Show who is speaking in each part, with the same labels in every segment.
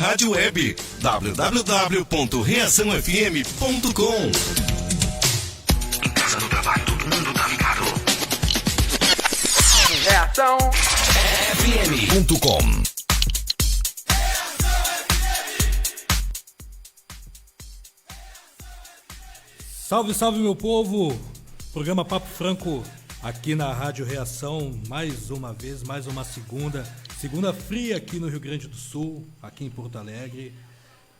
Speaker 1: rádio web www.reaçãofm.com.
Speaker 2: Em casa, no trabalho, todo mundo tá ligado.
Speaker 3: Reação
Speaker 1: FM.com.
Speaker 4: Salve, salve, meu povo! Programa Papo Franco aqui na Rádio Reação, mais uma vez, mais uma segunda fria aqui no Rio Grande do Sul, aqui em Porto Alegre.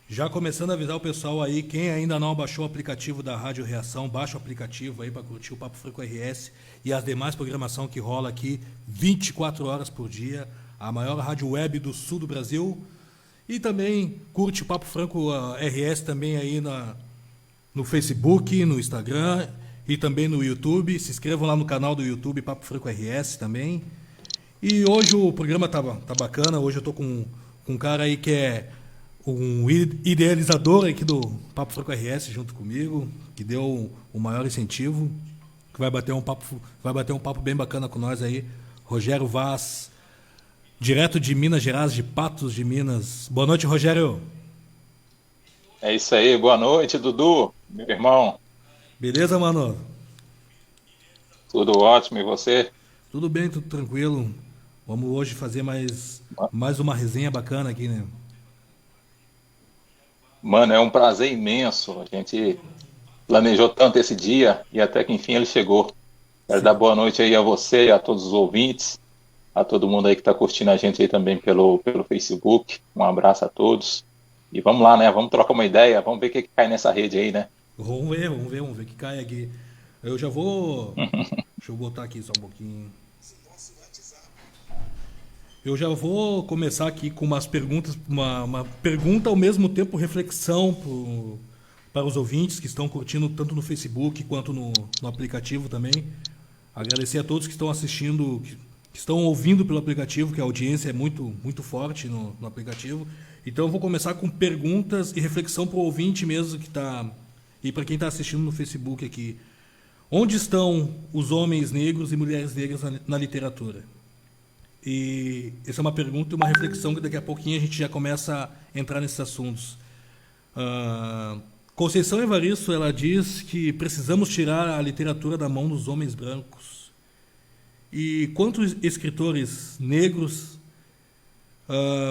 Speaker 4: Já começando a avisar o pessoal aí, quem ainda não baixou o aplicativo da Rádio Reação, baixa o aplicativo aí para curtir o Papo Franco RS e as demais programação que rola aqui 24 horas por dia, a maior rádio web do sul do Brasil. E também curte o Papo Franco RS também aí no Facebook, no Instagram e também no YouTube. Se inscrevam lá no canal do YouTube Papo Franco RS também. E hoje o programa tá bacana. Hoje eu tô com um cara aí que é um idealizador aqui do Papo Franco RS junto comigo, que deu o maior incentivo, que vai bater um papo bem bacana com nós aí, Rogério Vaz, direto de Minas Gerais, de Patos de Minas. Boa noite, Rogério.
Speaker 5: É isso aí, boa noite, Dudu, meu irmão.
Speaker 4: Beleza, mano?
Speaker 5: Tudo ótimo, e você?
Speaker 4: Tudo bem, tudo tranquilo. Vamos hoje fazer mais uma resenha bacana aqui, né?
Speaker 5: Mano, é um prazer imenso. A gente planejou tanto esse dia e até que enfim ele chegou. Quero dar boa noite aí a você, a todos os ouvintes, a todo mundo aí que está curtindo a gente aí também pelo Facebook. Um abraço a todos. E vamos lá, né? Vamos trocar uma ideia, vamos ver o que cai nessa rede aí, né?
Speaker 4: Vamos ver o que cai aqui. Eu já vou... Deixa eu botar aqui só um pouquinho. Eu já vou começar aqui com umas perguntas, uma pergunta ao mesmo tempo reflexão para os ouvintes que estão curtindo tanto no Facebook quanto no aplicativo também. Agradecer a todos que estão assistindo, que estão ouvindo pelo aplicativo, que a audiência é muito, muito forte no aplicativo. Então eu vou começar com perguntas e reflexão para o ouvinte mesmo que está... E para quem está assistindo no Facebook aqui. Onde estão os homens negros e mulheres negras na literatura? E essa é uma pergunta e uma reflexão que daqui a pouquinho a gente já começa a entrar nesses assuntos. Conceição Evaristo, ela diz que precisamos tirar a literatura da mão dos homens brancos. E quantos escritores negros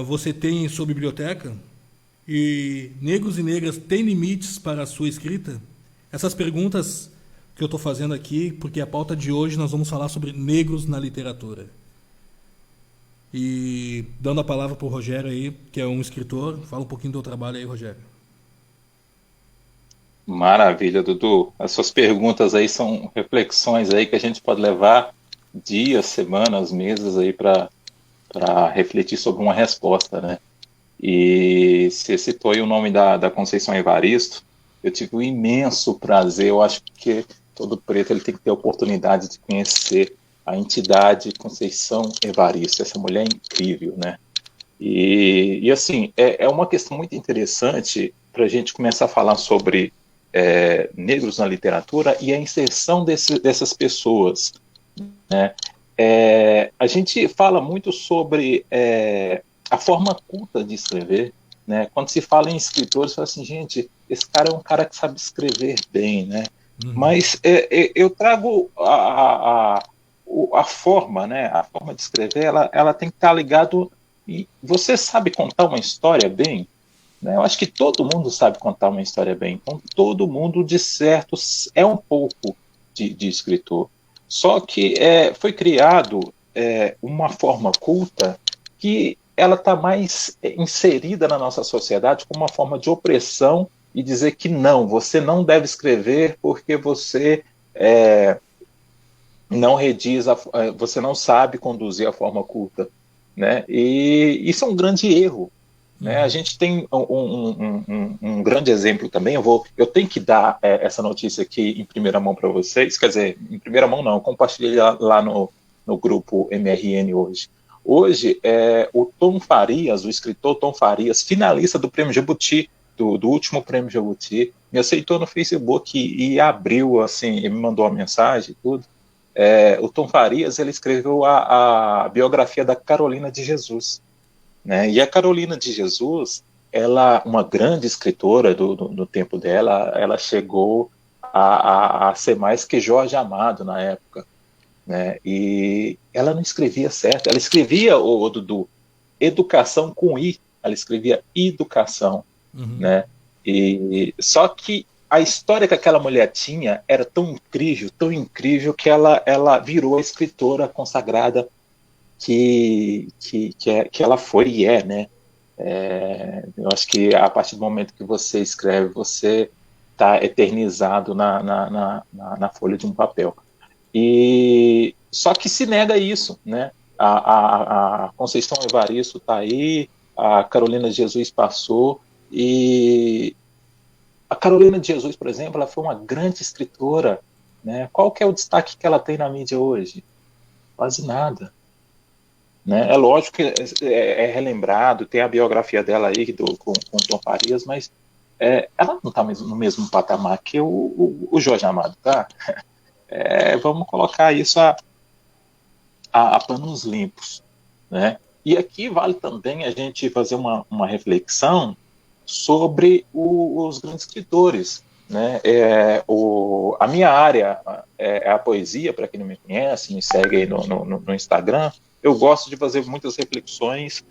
Speaker 4: você tem em sua biblioteca? E negros e negras têm limites para a sua escrita? Essas perguntas que eu estou fazendo aqui, porque a pauta de hoje nós vamos falar sobre negros na literatura. E dando a palavra para o Rogério aí, que é um escritor, fala um pouquinho do teu trabalho aí, Rogério.
Speaker 5: Maravilha, Dudu. As suas perguntas aí são reflexões aí que a gente pode levar dias, semanas, meses aí para refletir sobre uma resposta, né? E você citou aí o nome da Conceição Evaristo. Eu tive um imenso prazer, eu acho que todo preto ele tem que ter a oportunidade de conhecer a entidade Conceição Evaristo. Essa mulher é incrível, né? E assim, é uma questão muito interessante para a gente começar a falar sobre negros na literatura e a inserção dessas pessoas, né? A gente fala muito sobre a forma culta de escrever, né? Quando se fala em escritores, fala assim, gente, esse cara é um cara que sabe escrever bem, né? Uhum. Mas eu trago a forma, né? A forma de escrever, ela tem que estar ligado. E você sabe contar uma história bem? Né? Eu acho que todo mundo sabe contar uma história bem. Então, todo mundo, de certo, é um pouco de escritor. Só que foi criado uma forma culta que ela está mais inserida na nossa sociedade como uma forma de opressão e dizer que não, você não deve escrever porque você não rediz, você não sabe conduzir a forma culta, né? E isso é um grande erro, né? A gente tem um grande exemplo também. Eu tenho que dar essa notícia aqui em primeira mão para vocês, quer dizer, em primeira mão não, eu compartilhei lá no grupo MRN hoje. Hoje, o Tom Farias, o escritor Tom Farias, finalista do Prêmio Jabuti, do último Prêmio Jabuti, me aceitou no Facebook e abriu, assim, e me mandou uma mensagem e tudo. O Tom Farias, ele escreveu a biografia da Carolina de Jesus, né? E a Carolina de Jesus, ela, uma grande escritora do tempo dela, ela chegou a ser mais que Jorge Amado na época, né? E ela não escrevia certo, ela escrevia, o Dudu, educação com I, ela escrevia educação, né? E só que a história que aquela mulher tinha era tão incrível que ela virou a escritora consagrada que ela foi e é, né? Eu acho que a partir do momento que você escreve, você está eternizado na folha de um papel. E só que se nega isso, né? A Conceição Evaristo está aí, a Carolina de Jesus passou, e a Carolina de Jesus, por exemplo, ela foi uma grande escritora, né? Qual que é o destaque que ela tem na mídia hoje? Quase nada. Né? É lógico que é relembrado, tem a biografia dela aí com o Tom Farias, mas ela não está no mesmo patamar que o Jorge Amado, tá? Vamos colocar isso a panos limpos, né? E aqui vale também a gente fazer uma reflexão sobre os grandes escritores, né? A minha área é a poesia, para quem não me conhece, me segue aí no Instagram. Eu gosto de fazer muitas reflexões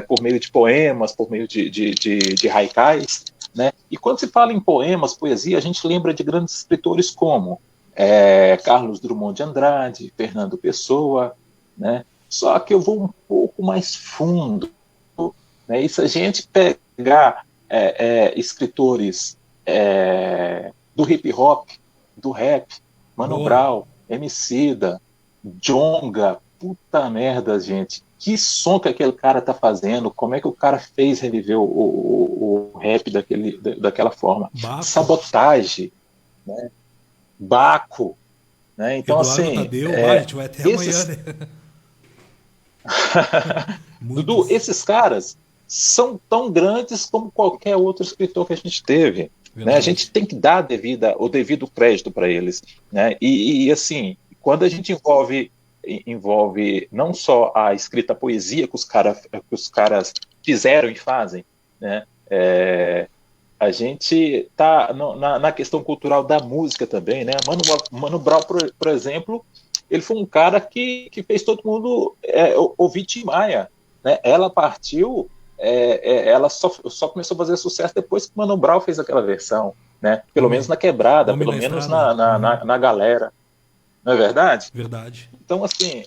Speaker 5: por meio de poemas, por meio de haikais, né? E quando se fala em poemas, poesia, a gente lembra de grandes escritores como Carlos Drummond de Andrade, Fernando Pessoa, né? Só que eu vou um pouco mais fundo, né? E se a gente pegar escritores do hip hop, do rap, Mano Brown, Emicida, Djonga, puta merda, gente, que som que aquele cara tá fazendo, como é que o cara fez reviver o rap daquela forma,
Speaker 4: Baco.
Speaker 5: Sabotagem, né? Baco, né? Então,
Speaker 4: Eduardo
Speaker 5: assim,
Speaker 4: Tadeu, a gente vai até amanhã, né?
Speaker 5: Dudu, esses caras são tão grandes como qualquer outro escritor que a gente teve, né? A gente tem que dar o devido crédito para eles, né? E assim, quando a gente envolve não só a escrita, a poesia que os caras fizeram e fazem, né? A gente tá na questão cultural da música também, né? Mano Brown, por exemplo, ele foi um cara que fez todo mundo ouvir Tim Maia, né? Ela partiu, ela só começou a fazer sucesso depois que Mano Brown fez aquela versão, né? Pelo menos na quebrada, pelo menos na galera. Não é verdade?
Speaker 4: Verdade.
Speaker 5: Então, assim,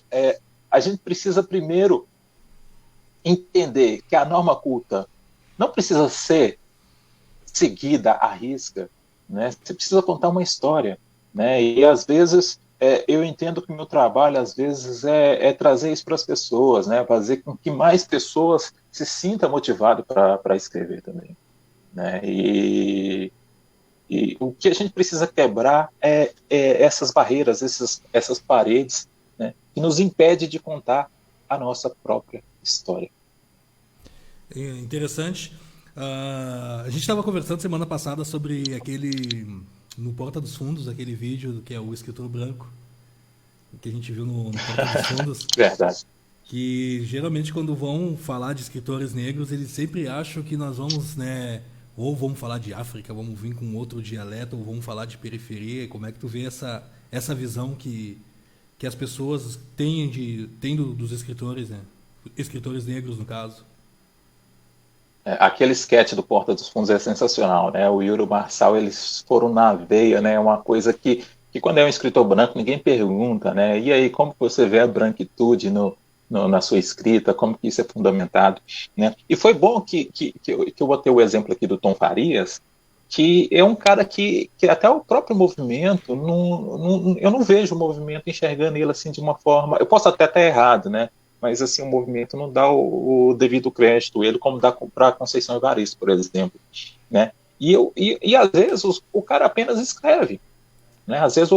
Speaker 5: a gente precisa primeiro entender que a norma culta não precisa ser seguida à risca, né? Você precisa contar uma história, né? E às vezes eu entendo que o meu trabalho às vezes é trazer isso para as pessoas, né? Fazer com que mais pessoas se sintam motivadas para escrever também, né? E o que a gente precisa quebrar é essas barreiras, essas paredes, né, que nos impede de contar a nossa própria história.
Speaker 4: Interessante. A gente estava conversando semana passada sobre no Porta dos Fundos, aquele vídeo que é o escritor branco, que a gente viu no Porta dos Fundos.
Speaker 5: Verdade.
Speaker 4: Que geralmente quando vão falar de escritores negros, eles sempre acham que nós vamos, né, ou vamos falar de África, vamos vir com outro dialeto, ou vamos falar de periferia. Como é que tu vê essa visão que as pessoas têm dos escritores, né? Escritores negros, no caso.
Speaker 5: Aquele sketch do Porta dos Fundos é sensacional, né? O Yuri e o Marçal, eles foram na veia, né? Uma coisa que quando é um escritor branco, ninguém pergunta, né? E aí, como você vê a branquitude na sua escrita, como que isso é fundamentado, né? E foi bom que eu botei o exemplo aqui do Tom Farias, que é um cara que até o próprio movimento, eu não vejo o movimento enxergando ele assim de uma forma, eu posso até estar errado, né? Mas assim, o movimento não dá o devido crédito, ele como dá para a Conceição Evaristo, por exemplo, né? E às vezes o cara apenas escreve, né? Às vezes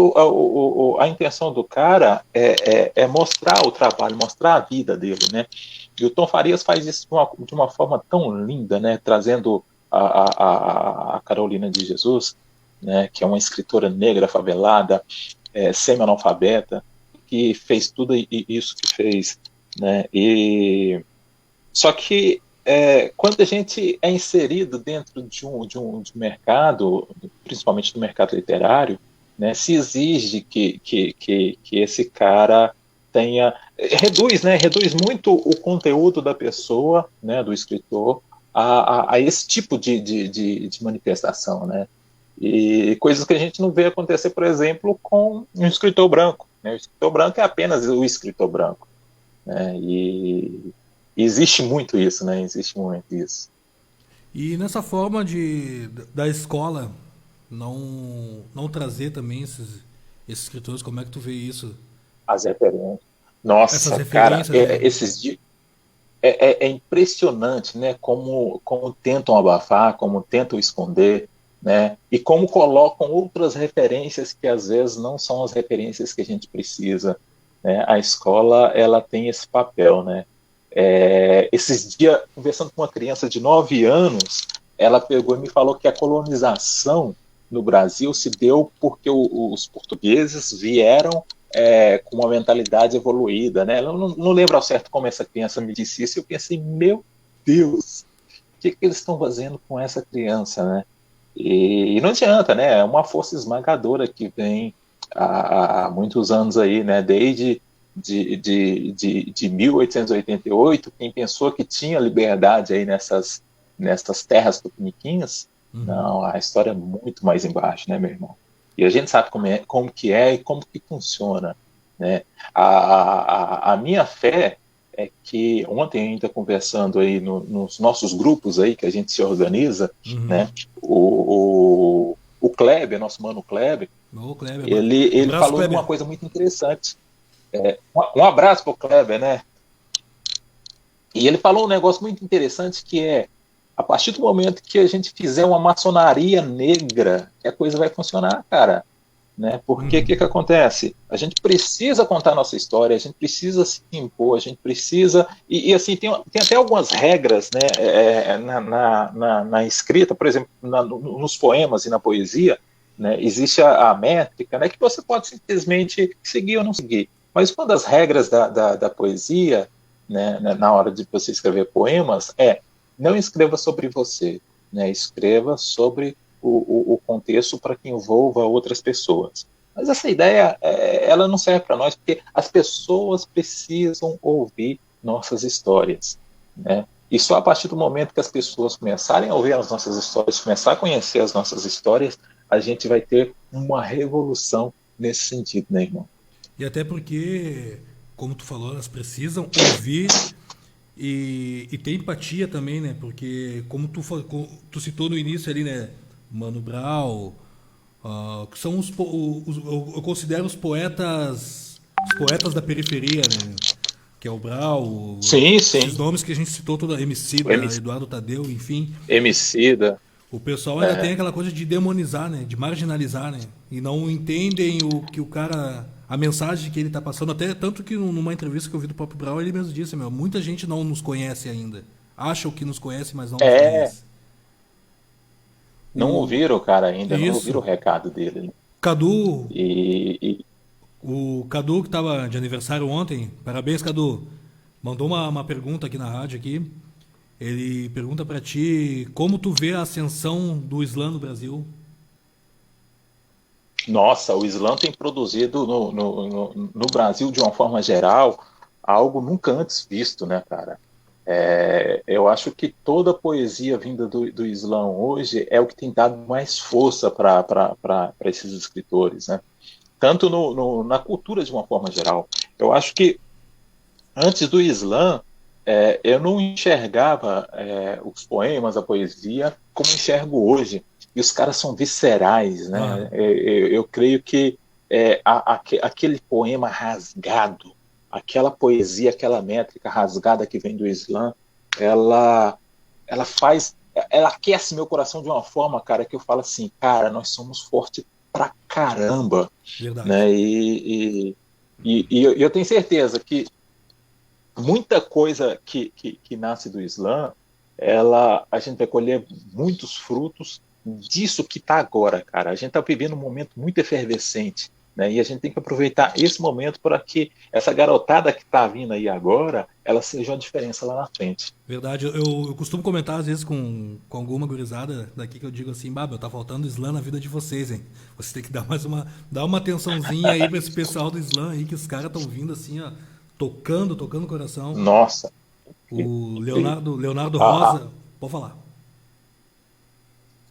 Speaker 5: a intenção do cara é mostrar o trabalho, mostrar a vida dele, né? E o Tom Farias faz isso de uma forma tão linda, né? Trazendo a Carolina de Jesus, né? Que é uma escritora negra favelada, semi-analfabeta, que fez tudo isso que fez, né? Só que quando a gente é inserido dentro de um mercado, principalmente do mercado literário, né, se exige que esse cara tenha. Reduz, né, reduz muito o conteúdo da pessoa, né, do escritor, a esse tipo de manifestação. Né? E coisas que a gente não vê acontecer, por exemplo, com um escritor branco. Né? O escritor branco é apenas o escritor branco. Né? E existe muito isso, né? Existe muito isso.
Speaker 4: E nessa forma da escola não trazer também esses escritores, como é que tu vê isso?
Speaker 5: As referências.
Speaker 4: Essas
Speaker 5: Nossa, cara,
Speaker 4: referências, né?
Speaker 5: esses dias é impressionante, né? Como tentam abafar, como tentam esconder, né? E como colocam outras referências que às vezes não são as referências que a gente precisa. Né? A escola, ela tem esse papel, né? Esses dias, conversando com uma criança de 9 anos, ela pegou e me falou que a colonização no Brasil se deu porque os portugueses vieram com uma mentalidade evoluída. Né? Eu não lembro ao certo como essa criança me disse isso, e eu pensei, meu Deus, o que eles estão fazendo com essa criança? Né? E não adianta, né? É uma força esmagadora que vem há muitos anos aí, né? Desde de 1888, quem pensou que tinha liberdade aí nessas terras tupiniquins, não, a história é muito mais embaixo, né, meu irmão? E a gente sabe como que é e como que funciona, né? A minha fé é que ontem ainda conversando aí nos nossos grupos aí que a gente se organiza, né? O Kleber, nosso mano Kleber,
Speaker 4: Ô, Kleber,
Speaker 5: ele
Speaker 4: abraço,
Speaker 5: falou
Speaker 4: Kleber.
Speaker 5: uma coisa muito interessante. Um abraço para o Kleber, né? E ele falou um negócio muito interessante que a partir do momento que a gente fizer uma maçonaria negra, a coisa vai funcionar, cara. Né? Porque o que acontece? A gente precisa contar a nossa história, a gente precisa se impor, a gente precisa. E assim, tem até algumas regras, né, na escrita, por exemplo, nos poemas e na poesia, né, existe a métrica, né, que você pode simplesmente seguir ou não seguir. Mas uma das regras da poesia, né, na hora de você escrever poemas, não escreva sobre você, né, escreva sobre o contexto para que envolva outras pessoas. Mas essa ideia, ela não serve para nós, porque as pessoas precisam ouvir nossas histórias. Né? E só a partir do momento que as pessoas começarem a ouvir as nossas histórias, começar a conhecer as nossas histórias, a gente vai ter uma revolução nesse sentido, né, irmão?
Speaker 4: E até porque, como tu falou, elas precisam ouvir e ter empatia também, né? Porque, como tu citou no início ali, né? Mano Brown, que são eu considero os poetas da periferia, né? Que é o Brau,
Speaker 5: Sim,
Speaker 4: esses
Speaker 5: sim.
Speaker 4: nomes que a gente citou, toda
Speaker 5: O
Speaker 4: Emicida, Eduardo Tadeu, enfim.
Speaker 5: Emicida.
Speaker 4: O pessoal ainda tem aquela coisa de demonizar, né? De marginalizar, né? E não entendem o que o cara, a mensagem que ele tá passando. Até tanto que numa entrevista que eu vi do Pop Brau, ele mesmo disse, muita gente não nos conhece ainda. Acham que nos conhece, mas não nos
Speaker 5: É,
Speaker 4: conhece.
Speaker 5: não
Speaker 4: O,
Speaker 5: ouviram o cara ainda, não ouviram
Speaker 4: isso.
Speaker 5: o recado dele. Né?
Speaker 4: Cadu,
Speaker 5: E
Speaker 4: o Cadu que tava de aniversário ontem, parabéns, Cadu. Mandou uma pergunta aqui na rádio aqui. Ele pergunta pra ti como tu vê a ascensão do Islã no Brasil.
Speaker 5: nossa, o Islã tem produzido no Brasil, de uma forma geral, algo nunca antes visto, né, cara? Eu acho que toda a poesia vinda do Islã hoje é o que tem dado mais força para esses escritores, né? Tanto na cultura de uma forma geral. Eu acho que antes do Islã, eu não enxergava os poemas, a poesia, como enxergo hoje. E os caras são viscerais,
Speaker 4: Ah,
Speaker 5: né? Eu creio que aquele poema rasgado, aquela poesia, aquela métrica rasgada que vem do Islã, ela, ela aquece meu coração de uma forma, cara, que eu falo assim, cara, nós somos fortes pra caramba,
Speaker 4: verdade.
Speaker 5: né? E eu tenho certeza que muita coisa que nasce do Islã, a gente vai colher muitos frutos disso que está agora, cara. A gente está vivendo um momento muito efervescente, né? E a gente tem que aproveitar esse momento para que essa garotada que está vindo aí agora, ela seja uma diferença lá na frente.
Speaker 4: Verdade, eu costumo comentar às vezes com alguma gurizada daqui que eu digo assim, Baba, tá faltando slam na vida de vocês, hein? Vocês têm que dar uma atençãozinha aí pra esse pessoal do slam aí, que os caras estão vindo assim, ó, tocando o coração.
Speaker 5: Nossa,
Speaker 4: O Leonardo
Speaker 5: Ah,
Speaker 4: Rosa, pode falar.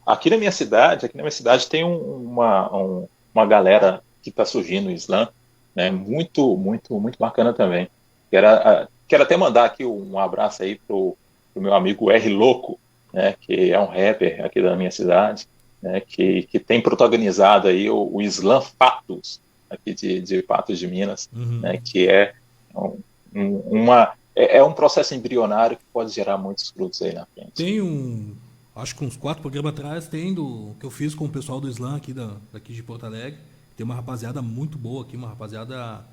Speaker 5: aqui na minha cidade tem uma galera que está surgindo no Islã, né? Muito, muito, muito bacana também. Quero até mandar aqui um abraço aí pro meu amigo R Louco, né? Que é um rapper aqui da minha cidade, né? Que tem protagonizado aí o Islã Fatos, aqui de Patos de Minas, né?
Speaker 4: Uhum.
Speaker 5: Que é é um processo embrionário que pode gerar muitos frutos aí na frente.
Speaker 4: Tem acho que uns 4 programas atrás, tem que eu fiz com o pessoal do slam aqui daqui de Porto Alegre. Tem uma rapaziada muito boa aqui, uma rapaziada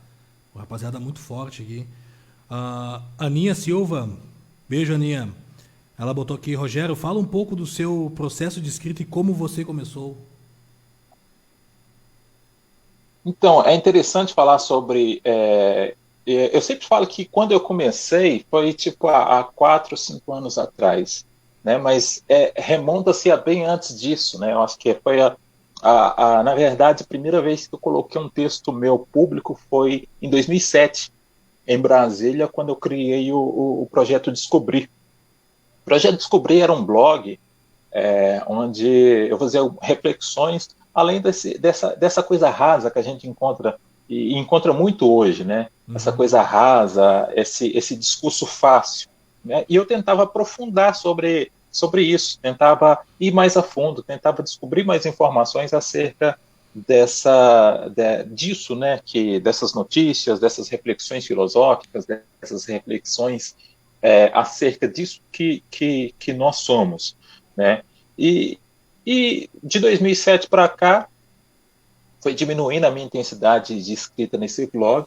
Speaker 4: muito forte aqui. A Aninha Silva, beijo Aninha. Ela botou aqui, Rogério, fala um pouco do seu processo de escrita e como você começou.
Speaker 5: Então, é interessante falar sobre. Eu sempre falo que quando eu comecei foi tipo há 4, 5 anos atrás, né? Mas remonta-se a bem antes disso, né? Eu acho que foi na verdade, a primeira vez que eu coloquei um texto meu público foi em 2007, em Brasília, quando eu criei o Projeto Descobrir. O Projeto Descobrir era um blog onde eu fazia reflexões, além dessa coisa rasa que a gente encontra, e encontra muito hoje, né? Essa
Speaker 4: Uhum.
Speaker 5: coisa rasa, esse discurso fácil, né? E eu tentava aprofundar sobre isso, tentava ir mais a fundo, tentava descobrir mais informações acerca disso, né? Dessas notícias, dessas reflexões filosóficas, dessas reflexões acerca disso que nós somos, né? E, e de 2007 para cá, foi diminuindo a minha intensidade de escrita nesse blog,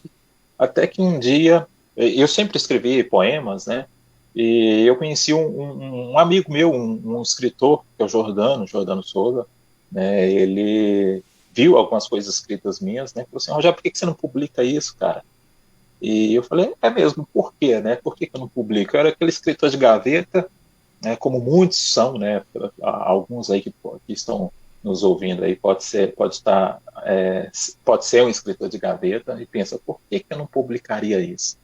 Speaker 5: até que um dia, eu sempre escrevi poemas, né? E eu conheci um amigo meu, um escritor, que é o Jordano Souza, né? Ele viu algumas coisas escritas minhas, né? Falou assim, Rogério, por que você não publica isso, cara? E eu falei, é mesmo, por quê, né? Por que eu não publico? Eu era aquele escritor de gaveta, né, como muitos são, né, alguns aí que estão nos ouvindo aí pode ser um escritor de gaveta e pensa, por que eu não publicaria isso?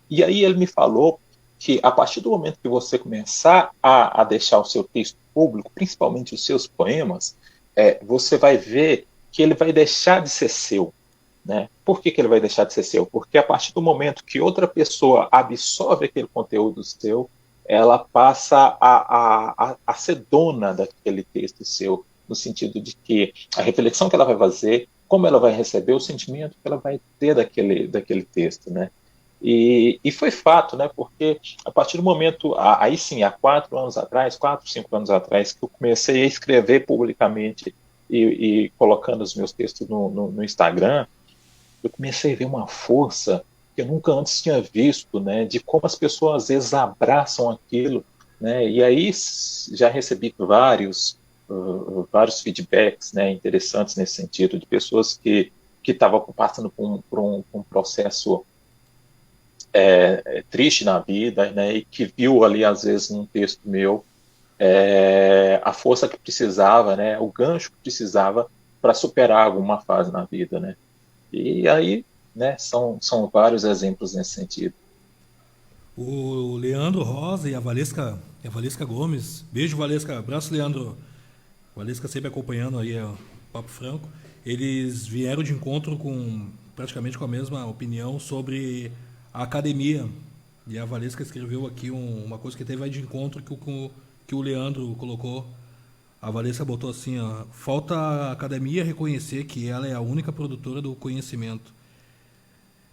Speaker 5: E aí ele me falou que a partir do momento que você começar a deixar o seu texto público, principalmente os seus poemas, você vai ver que ele vai deixar de ser seu, né? Por que ele vai deixar de ser seu? Porque a partir do momento que outra pessoa absorve aquele conteúdo seu, ela passa a ser dona daquele texto seu, no sentido de que a reflexão que ela vai fazer, como ela vai receber, o sentimento que ela vai ter daquele texto, né? E foi fato, né? Porque a partir do momento, aí sim, há 4 anos atrás, 4, 5 anos atrás, que eu comecei a escrever publicamente e colocando os meus textos no Instagram, eu comecei a ver uma força que eu nunca antes tinha visto, né, de como as pessoas às vezes abraçam aquilo, né, e aí já recebi vários feedbacks, né, interessantes nesse sentido, de pessoas que estavam passando por um processo triste na vida, né, e que viu ali às vezes num texto meu a força que precisava, né, o gancho que precisava para superar alguma fase na vida, né. E aí, né, são vários exemplos nesse sentido.
Speaker 4: O Leandro Rosa e a Valesca Gomes. Beijo, Valesca. Abraço, Leandro. Valesca sempre acompanhando aí o Papo Franco. Eles vieram de encontro praticamente com a mesma opinião sobre a academia. E a Valesca escreveu aqui uma coisa que teve aí de encontro que o Leandro colocou. A Valesca botou assim, ó, falta a academia reconhecer que ela é a única produtora do conhecimento.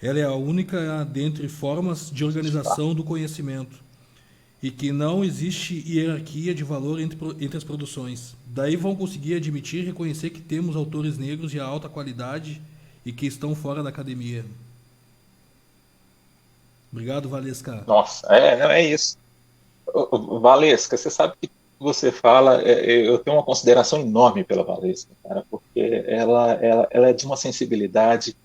Speaker 4: Ela é a única dentre formas de organização do conhecimento e que não existe hierarquia de valor entre as produções. Daí vão conseguir admitir e reconhecer que temos autores negros de alta qualidade e que estão fora da academia. Obrigado, Valesca.
Speaker 5: Nossa, não é isso. Valesca, você sabe que você fala, eu tenho uma consideração enorme pela Valesca, cara, porque ela é de uma sensibilidade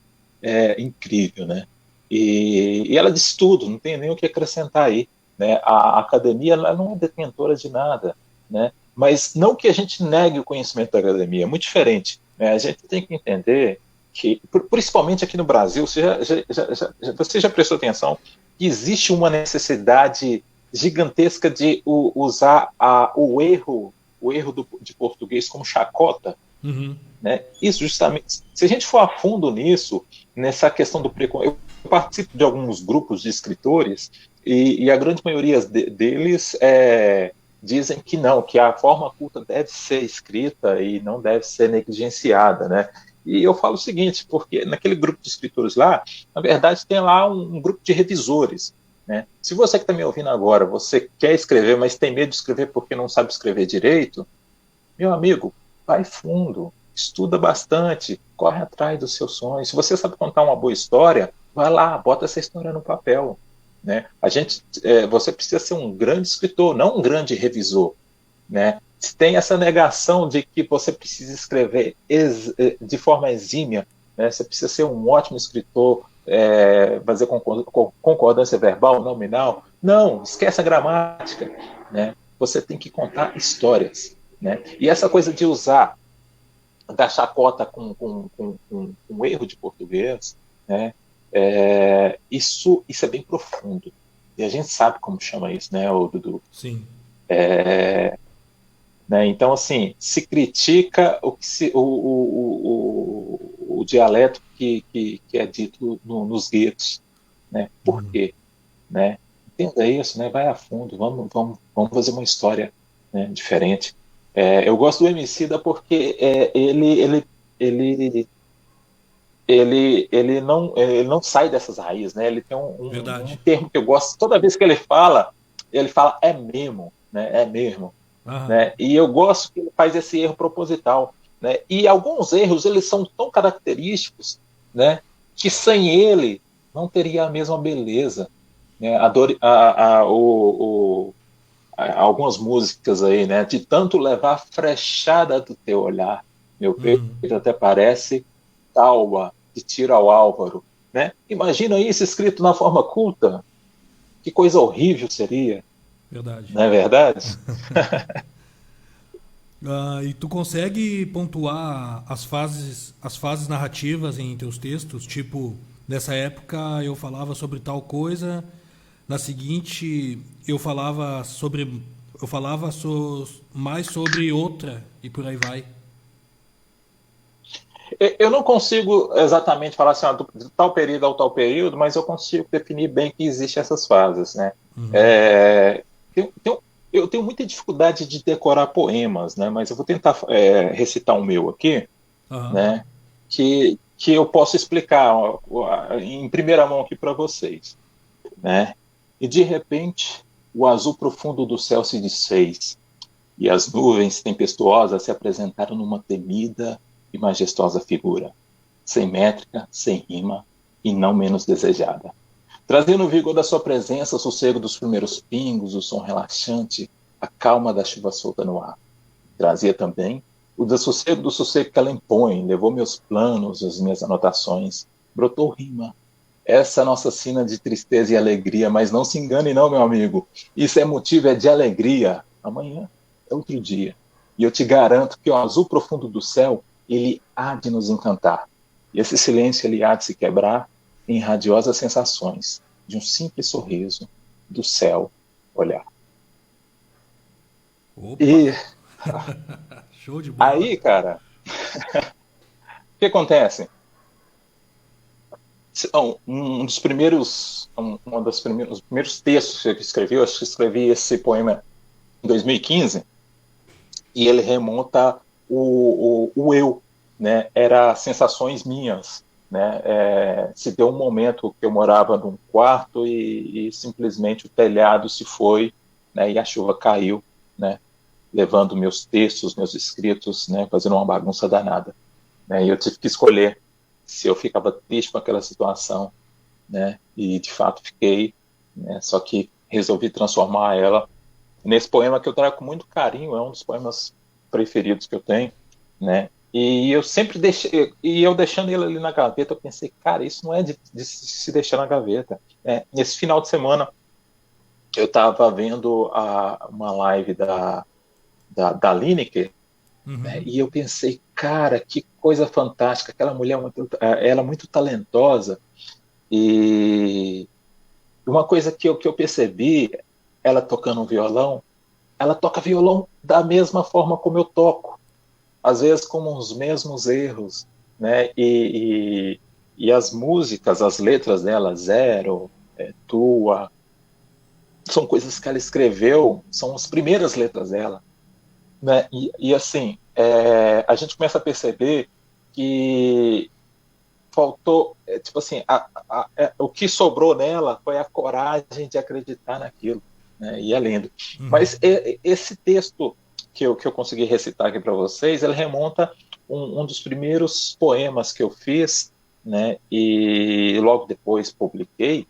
Speaker 5: incrível, né? E ela diz tudo, não tem nem o que acrescentar aí, né? A academia ela não é detentora de nada, né? Mas não que a gente negue o conhecimento da academia, é muito diferente, né? A gente tem que entender que, principalmente aqui no Brasil, você já prestou atenção que existe uma necessidade gigantesca de usar o erro de português como chacota,
Speaker 4: Uhum.
Speaker 5: né? Isso justamente, se a gente for a fundo nisso, nessa questão do preconceito, eu participo de alguns grupos de escritores e a grande maioria deles dizem que não, que a forma culta deve ser escrita e não deve ser negligenciada, né? E eu falo o seguinte, porque naquele grupo de escritores lá, na verdade tem lá um grupo de revisores, né? Se você que está me ouvindo agora, você quer escrever, mas tem medo de escrever porque não sabe escrever direito, meu amigo, vai fundo, estuda bastante, corre atrás dos seus sonhos. Se você sabe contar uma boa história, vai lá, bota essa história no papel, né? Você precisa ser um grande escritor, não um grande revisor, né? Tem essa negação de que você precisa escrever de forma exímia, né? Você precisa ser um ótimo escritor, fazer concordância verbal, nominal. Não, esquece a gramática, né? Você tem que contar histórias, né? E essa coisa de usar da chacota com erro de português, né? Isso é bem profundo. E a gente sabe como chama isso, né, o Dudu?
Speaker 4: Sim.
Speaker 5: Né? Então, assim, se critica o dialeto que é dito nos guetos, né? Por quê? Né? Entenda isso, né? Vai a fundo, vamos fazer uma história, né, diferente. Eu gosto do Emicida porque ele não sai dessas raízes, né? Ele tem um termo que eu gosto, toda vez que ele fala é mesmo, né? É mesmo. Né? E eu gosto que ele faz esse erro proposital, né? E alguns erros eles são tão característicos, né, que sem ele não teria a mesma beleza, né? Algumas músicas aí, né, de tanto levar a frechada do teu olhar, meu peito até parece talba de tiro ao Álvaro, né? Imagina isso escrito na forma culta, que coisa horrível seria.
Speaker 4: Verdade.
Speaker 5: Não é verdade?
Speaker 4: E tu consegue pontuar as fases narrativas em teus textos? Tipo, nessa época eu falava sobre tal coisa, na seguinte eu falava mais sobre outra e por aí vai.
Speaker 5: Eu não consigo exatamente falar assim, de tal período ao tal período, mas eu consigo definir bem que existem essas fases, né? Eu tenho muita dificuldade de decorar poemas, né? Mas eu vou tentar recitar o meu aqui, né? Que eu posso explicar em primeira mão aqui para vocês, né? E de repente o azul profundo do céu se desfez e as nuvens tempestuosas se apresentaram numa temida e majestosa figura, sem métrica, sem rima e não menos desejada. Trazendo o vigor da sua presença, o sossego dos primeiros pingos, o som relaxante, a calma da chuva solta no ar. Trazia também o dessossego do sossego que ela impõe, levou meus planos, as minhas anotações, brotou rima. Essa nossa sina de tristeza e alegria, mas não se engane não, meu amigo, isso é motivo de alegria. Amanhã é outro dia. E eu te garanto que o azul profundo do céu, ele há de nos encantar. E esse silêncio, ele há de se quebrar em radiosas sensações de um simples sorriso do céu olhar.
Speaker 4: Opa.
Speaker 5: E
Speaker 4: show de bola.
Speaker 5: Aí, cara, o que acontece? Os primeiros textos que eu escrevi, eu acho que escrevi esse poema em 2015, e ele remonta o eu, né? Era sensações minhas, né? Se deu um momento que eu morava num quarto e simplesmente o telhado se foi, né? E a chuva caiu, né? Levando meus textos, meus escritos, né? Fazendo uma bagunça danada, né? E eu tive que escolher se eu ficava triste com aquela situação, né? E de fato fiquei, né? Só que resolvi transformar ela nesse poema que eu trago com muito carinho, é um dos poemas preferidos que eu tenho, né? E eu sempre deixei, e eu deixando ele ali na gaveta, eu pensei, cara, isso não é de se deixar na gaveta. Nesse final de semana, eu estava vendo uma live da Lineker, né,
Speaker 4: Uhum.
Speaker 5: e eu pensei, cara, que coisa fantástica, aquela mulher, ela é muito talentosa, e uma coisa que eu percebi, ela tocando violão, ela toca violão da mesma forma como eu toco, às vezes com os mesmos erros, né? E as músicas, as letras dela, Zero, Tua, são coisas que ela escreveu, são as primeiras letras dela, né? E assim, a gente começa a perceber que faltou, tipo assim, o que sobrou nela foi a coragem de acreditar naquilo, né? E é lindo.
Speaker 4: Uhum.
Speaker 5: Mas esse texto que eu consegui recitar aqui para vocês, ele remonta um dos primeiros poemas que eu fiz, né? E logo depois publiquei,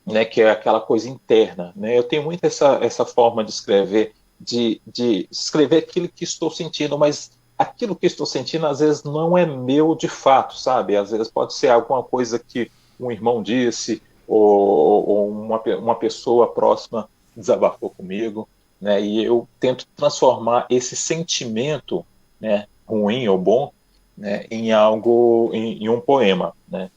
Speaker 5: né? Que é aquela coisa interna, né? Eu tenho muito essa forma de escrever, de escrever aquilo que estou sentindo, mas aquilo que estou sentindo às vezes não é meu de fato, sabe? Às vezes pode ser alguma coisa que um irmão disse ou uma pessoa próxima desabafou comigo, né? E eu tento transformar esse sentimento, né, ruim ou bom, né, em algo, em um poema, né?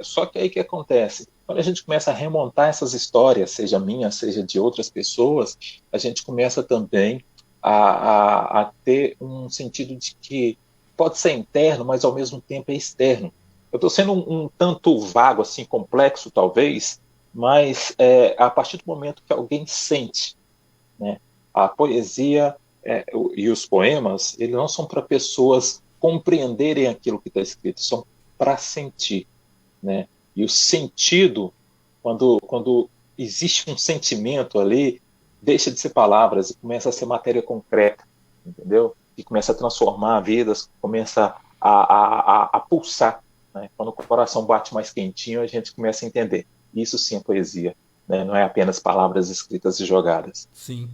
Speaker 5: Só que aí o que acontece? Quando a gente começa a remontar essas histórias, seja minha, seja de outras pessoas, a gente começa também a ter um sentido de que pode ser interno, mas ao mesmo tempo é externo. Eu estou sendo um tanto vago, assim, complexo talvez, mas a partir do momento que alguém sente, né, a poesia e os poemas, eles não são para pessoas compreenderem aquilo que está escrito, são para sentir, né? E o sentido, quando existe um sentimento ali, deixa de ser palavras e começa a ser matéria concreta, entendeu? E começa a transformar vidas, começa a pulsar, né? Quando o coração bate mais quentinho, a gente começa a entender. Isso sim é poesia, né? Não é apenas palavras escritas e jogadas.
Speaker 4: Sim.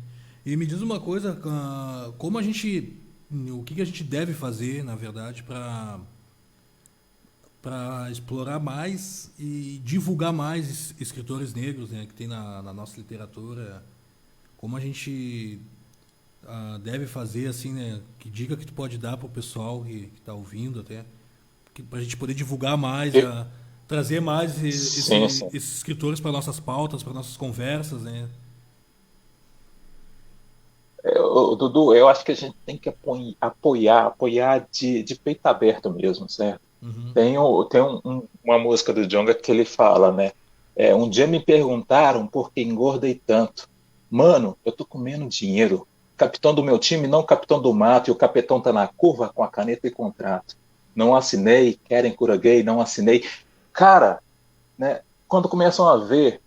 Speaker 4: E me diz uma coisa, como a gente, o que a gente deve fazer, na verdade, para explorar mais e divulgar mais escritores negros, né, que tem na nossa literatura, como a gente deve fazer, assim, né, que dica que tu pode dar pro pessoal que está ouvindo até, para a gente poder divulgar mais,
Speaker 5: Eu,
Speaker 4: trazer mais
Speaker 5: sim, sim.
Speaker 4: esses escritores para nossas pautas, para nossas conversas, né?
Speaker 5: Dudu, eu acho que a gente tem que apoiar de peito aberto mesmo, certo?
Speaker 4: Uhum.
Speaker 5: Tem uma música do Djonga que ele fala, né? Um dia me perguntaram por que engordei tanto. Mano, eu tô comendo dinheiro. Capitão do meu time, não capitão do mato, e o capitão tá na curva com a caneta e contrato. Não assinei, querem cura gay, não assinei. Cara, né? Quando começam a ver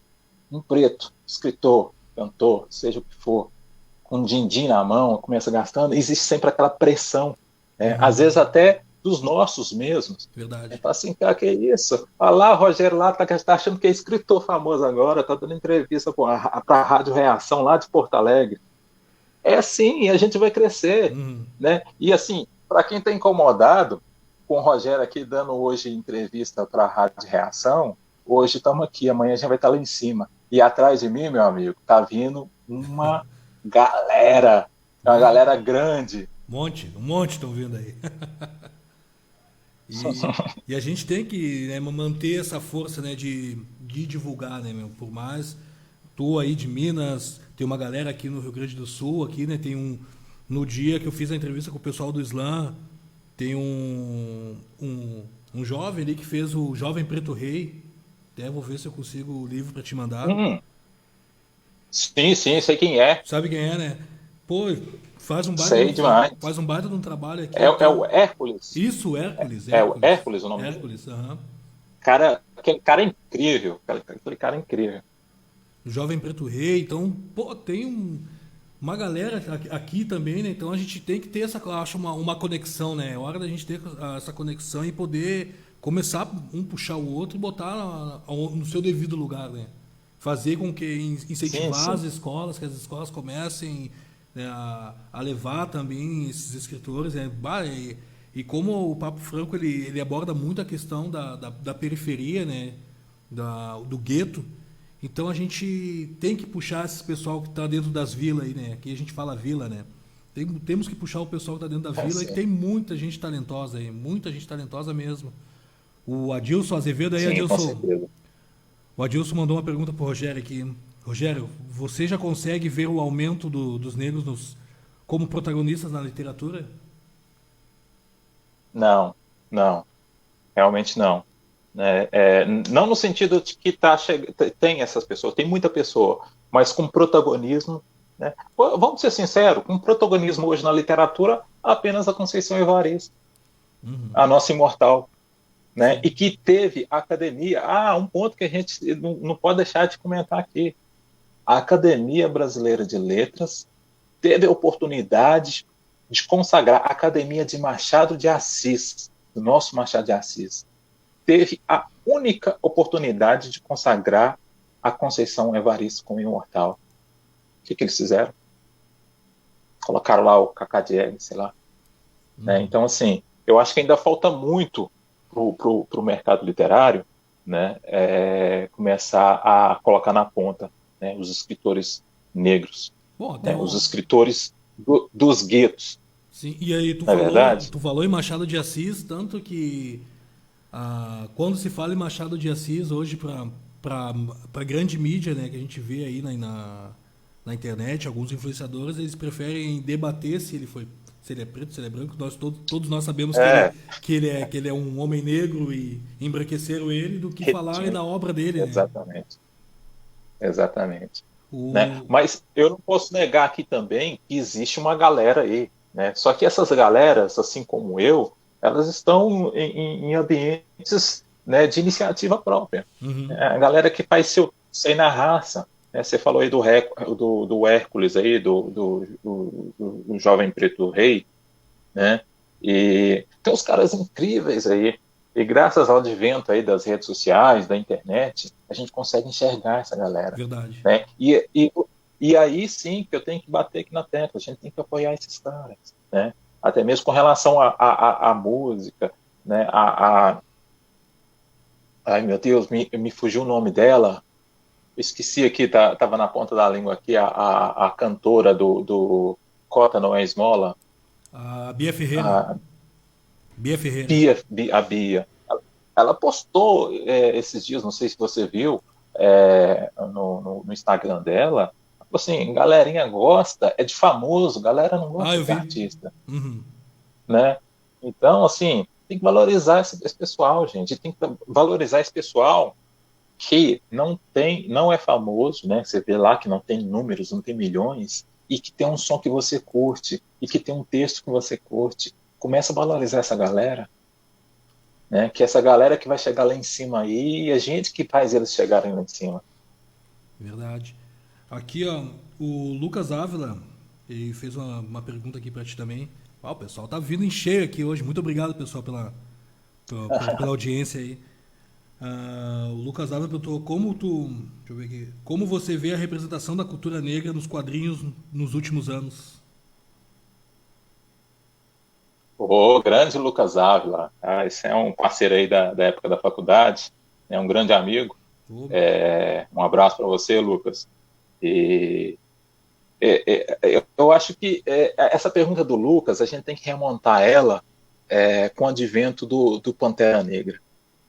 Speaker 5: um preto, escritor, cantor, seja o que for, com um din-din na mão, começa gastando, existe sempre aquela pressão, né? Às
Speaker 4: Uhum.
Speaker 5: vezes até dos nossos mesmos.
Speaker 4: Verdade.
Speaker 5: Fala assim, cara, que isso? Olha lá, o Rogério lá tá achando que é escritor famoso agora, tá dando entrevista para a Rádio Reação lá de Porto Alegre. É assim, e a gente vai crescer,
Speaker 4: Uhum.
Speaker 5: né? E assim, para quem está incomodado com o Rogério aqui dando hoje entrevista para a Rádio Reação, hoje estamos aqui, amanhã a gente vai estar lá em cima. E atrás de mim, meu amigo, tá vindo galera, uma
Speaker 4: Ó,
Speaker 5: galera grande.
Speaker 4: um monte estão vindo aí. E, e a gente tem que, né, manter essa força, né, de divulgar, né, meu? Por mais tu aí de Minas, tem uma galera aqui no Rio Grande do Sul, aqui, né, tem um no dia que eu fiz a entrevista com o pessoal do Slam, tem um jovem ali que fez o Jovem Preto Rei. Até vou ver se eu consigo o livro para te mandar.
Speaker 5: Hum, sim, sim, sei quem é.
Speaker 4: Sabe quem é, né? Pô,
Speaker 5: Sei demais.
Speaker 4: faz um baita de um trabalho aqui,
Speaker 5: É o
Speaker 4: então.
Speaker 5: Hércules.
Speaker 4: Isso, Hércules,
Speaker 5: É o
Speaker 4: Hércules.
Speaker 5: Hércules o nome dele.
Speaker 4: Hércules, aham.
Speaker 5: Aquele cara é incrível. Aquele cara é incrível.
Speaker 4: Jovem Preto Rei, então, pô, tem uma galera aqui também, né? Então a gente tem que ter essa, eu acho, uma conexão, né? É hora da gente ter essa conexão e poder começar um puxar o outro e botar no seu devido lugar, né? Fazer com que
Speaker 5: Sim,
Speaker 4: incentivar as
Speaker 5: sim.
Speaker 4: escolas, que as escolas comecem, né, a levar também esses escritores. E como o Papo Franco ele aborda muito a questão da periferia, né, do gueto, então a gente tem que puxar esse pessoal que está dentro das vilas aí, né? Aqui a gente fala vila, né? Temos que puxar o pessoal que está dentro da vila, e tem muita gente talentosa aí, muita gente talentosa mesmo. O Adilson Azevedo aí,
Speaker 5: Sim, com
Speaker 4: Adilson.
Speaker 5: certeza.
Speaker 4: O Adilson mandou uma pergunta pro Rogério aqui. Rogério, você já consegue ver o aumento dos negros como protagonistas na literatura?
Speaker 5: Não, não, realmente não. Não no sentido de que tem essas pessoas, tem muita pessoa, mas com protagonismo, né? Vamos ser sinceros, com protagonismo hoje na literatura, apenas a Conceição Evaristo, a nossa imortal, né? E que teve a academia. Um ponto que a gente não pode deixar de comentar aqui. A Academia Brasileira de Letras teve a oportunidade de consagrar a Academia de Machado de Assis, do nosso Machado de Assis. Teve a única oportunidade de consagrar a Conceição Evaristo como imortal. O que eles fizeram? Colocaram lá o Cacá Diegues, sei lá. Né? Então, assim, eu acho que ainda falta muito para o mercado literário, né, começar a colocar na ponta, né, os escritores negros,
Speaker 4: Bom,
Speaker 5: né, os escritores dos guetos.
Speaker 4: Sim, e aí tu falou em Machado de Assis, tanto que quando se fala em Machado de Assis hoje para grande mídia, né, que a gente vê aí na internet, alguns influenciadores, eles preferem debater se ele é preto, se ele é branco. Todos nós sabemos que ele é um homem negro e embranqueceram ele, do que falarem da obra dele.
Speaker 5: Exatamente. Né? Exatamente. Né? Mas eu não posso negar aqui também que existe uma galera aí, né? Só que essas galeras, assim como eu, elas estão em ambientes, né, de iniciativa própria. A galera que faz seu sei na raça. Né? Você falou aí do Hércules, aí, do Jovem Preto Rei, né? E tem uns caras incríveis aí. E graças ao advento aí das redes sociais, da internet, a gente consegue enxergar essa galera.
Speaker 4: Verdade.
Speaker 5: Né? E aí sim que eu tenho que bater aqui na tecla, a gente tem que apoiar esses caras. Né? Até mesmo com relação à música, né? Ai, meu Deus, me fugiu o nome dela. Esqueci aqui, tava na ponta da língua aqui, a cantora do Cota Não É Esmola.
Speaker 4: A Bia Ferreira. Bia Ferreira.
Speaker 5: A Bia. Ela postou esses dias, não sei se você viu, no Instagram dela, assim, galerinha gosta, é de famoso, galera não gosta de artista. Né? Então, assim, tem que valorizar esse pessoal, gente. Tem que valorizar esse pessoal que não é famoso, né? Você vê lá que não tem números, não tem milhões, e que tem um som que você curte, e que tem um texto que você curte. Começa a valorizar essa galera, né? Que essa galera que vai chegar lá em cima aí, e a gente que faz eles chegarem lá em cima.
Speaker 4: Verdade. Aqui, ó, o Lucas Ávila, ele fez uma pergunta aqui pra ti também. O pessoal tá vindo em cheio aqui hoje. Muito obrigado, pessoal, pela audiência aí. O Lucas Ávila perguntou deixa eu ver aqui, como você vê a representação da cultura negra nos quadrinhos nos últimos anos?
Speaker 5: Grande Lucas Ávila. Esse é um parceiro aí da época da faculdade, é um grande amigo. Um abraço para você, Lucas. E eu acho que essa pergunta do Lucas, a gente tem que remontar ela com o advento do Pantera Negra.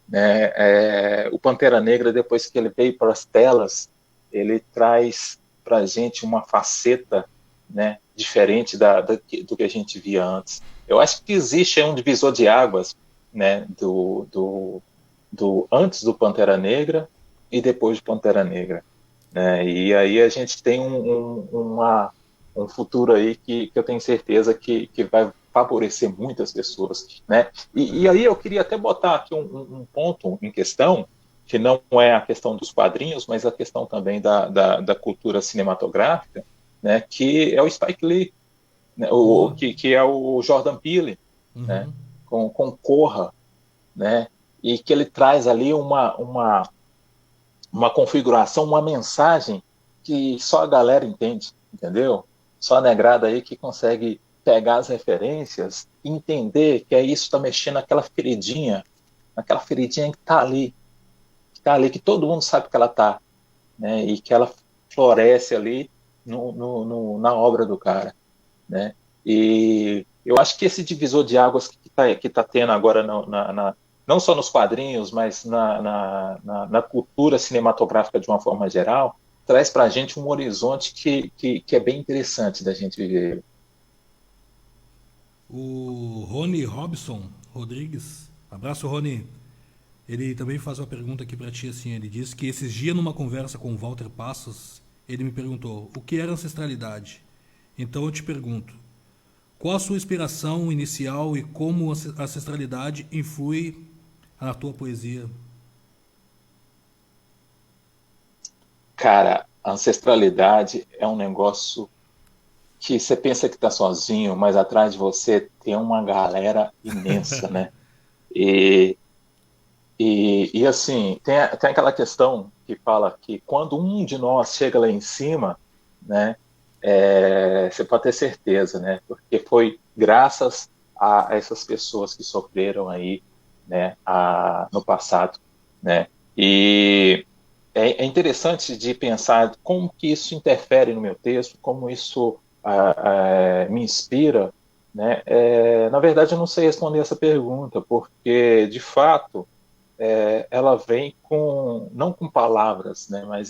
Speaker 5: Né? O Pantera Negra, depois que ele veio para as telas, ele traz para a gente uma faceta, né, diferente do que a gente via antes. Eu acho que existe um divisor de águas, né, do antes do Pantera Negra e depois do Pantera Negra. Né? E aí a gente tem um futuro aí que eu tenho certeza que vai favorecer muitas pessoas, né? E aí eu queria até botar aqui um ponto em questão, que não é a questão dos quadrinhos, mas a questão também da cultura cinematográfica, né? Que é o Spike Lee, né? Que é o Jordan Peele, né? Com Corra, né? E que ele traz ali uma configuração, uma mensagem que só a galera entende, entendeu? só a negrada aí que consegue pegar as referências e entender que é isso está mexendo naquela feridinha que tá ali, que todo mundo sabe que ela tá, né? E que ela floresce ali na obra do cara, né? E eu acho que esse divisor de águas que tá tendo agora não só nos quadrinhos, mas na cultura cinematográfica de uma forma geral, traz para a gente um horizonte que é bem interessante da gente viver.
Speaker 4: O Rony Robson Rodrigues, abraço Rony, ele também faz uma pergunta aqui para ti, assim, ele diz que esses dias numa conversa com o Walter Passos, ele me perguntou o que era ancestralidade. Então eu te pergunto, qual a sua inspiração inicial e como a ancestralidade influi na tua poesia?
Speaker 5: Cara, a ancestralidade é um negócio que você pensa que está sozinho, mas atrás de você tem uma galera imensa, né? E, e assim, tem aquela questão que fala que quando um de nós chega lá em cima, né, você pode ter certeza, né? Porque foi graças a essas pessoas que sofreram aí, né, no passado, né? E é interessante de pensar como que isso interfere no meu texto, como isso me inspira, né? Na verdade, eu não sei responder essa pergunta, porque, de fato, ela vem não com palavras, né? Mas